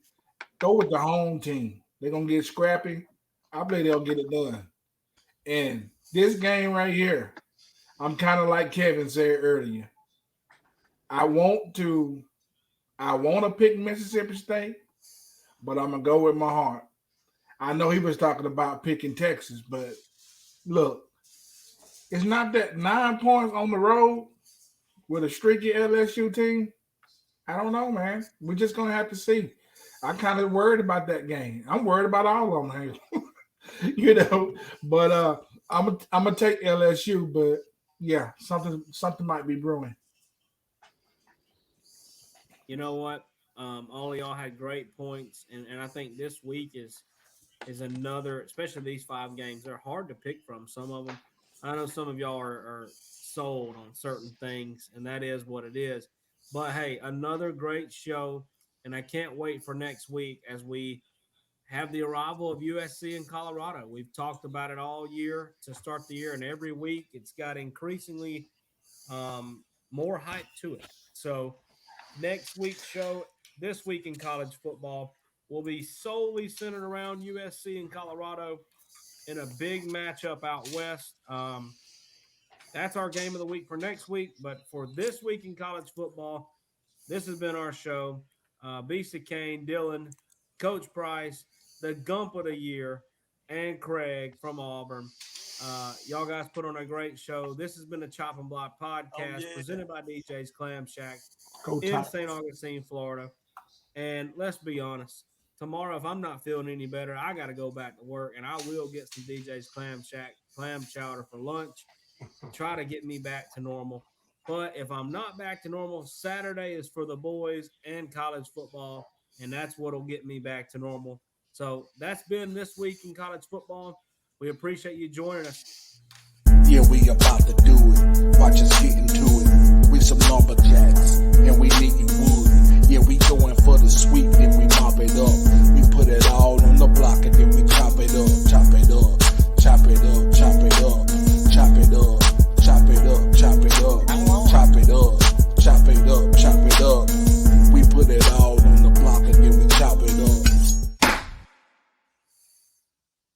Go with the home team. They're going to get scrappy. I believe they'll get it done. And this game right here, I'm kind of like Kevin said earlier. I want to pick Mississippi State, but I'm going to go with my heart. I know he was talking about picking Texas, but look, it's not that 9 points on the road with a streaky LSU team. I don't know, man. We're just going to have to see. I'm kind of worried about that game. I'm worried about all of them here. But I'm gonna take LSU, but yeah, something might be brewing. You know what? All of y'all had great points, and I think this week is another, especially these 5 games. They're hard to pick from. Some of them, I know some of y'all are sold on certain things, and that is what it is. But hey, another great show, and I can't wait for next week as we have the arrival of USC in Colorado. We've talked about it all year to start the year, and every week it's got increasingly more hype to it. So next week's show, This Week in College Football, will be solely centered around USC and Colorado in a big matchup out west. That's our game of the week for next week. But for This Week in College Football, this has been our show. Beast Kane, Dylan, Coach Price, the Gump of the Year, and Craig from Auburn. Y'all guys put on a great show. This has been the Chop and Block podcast presented by DJ's Clam Shack in St. Augustine, Florida. And let's be honest, tomorrow, if I'm not feeling any better, I got to go back to work, and I will get some DJ's Clam Shack clam chowder for lunch, try to get me back to normal. But if I'm not back to normal, Saturday is for the boys and college football, and that's what will get me back to normal. So that's been This Week in College Football. We appreciate you joining us. Yeah, we about to do it. Watch us get into it. We some lumberjacks, and we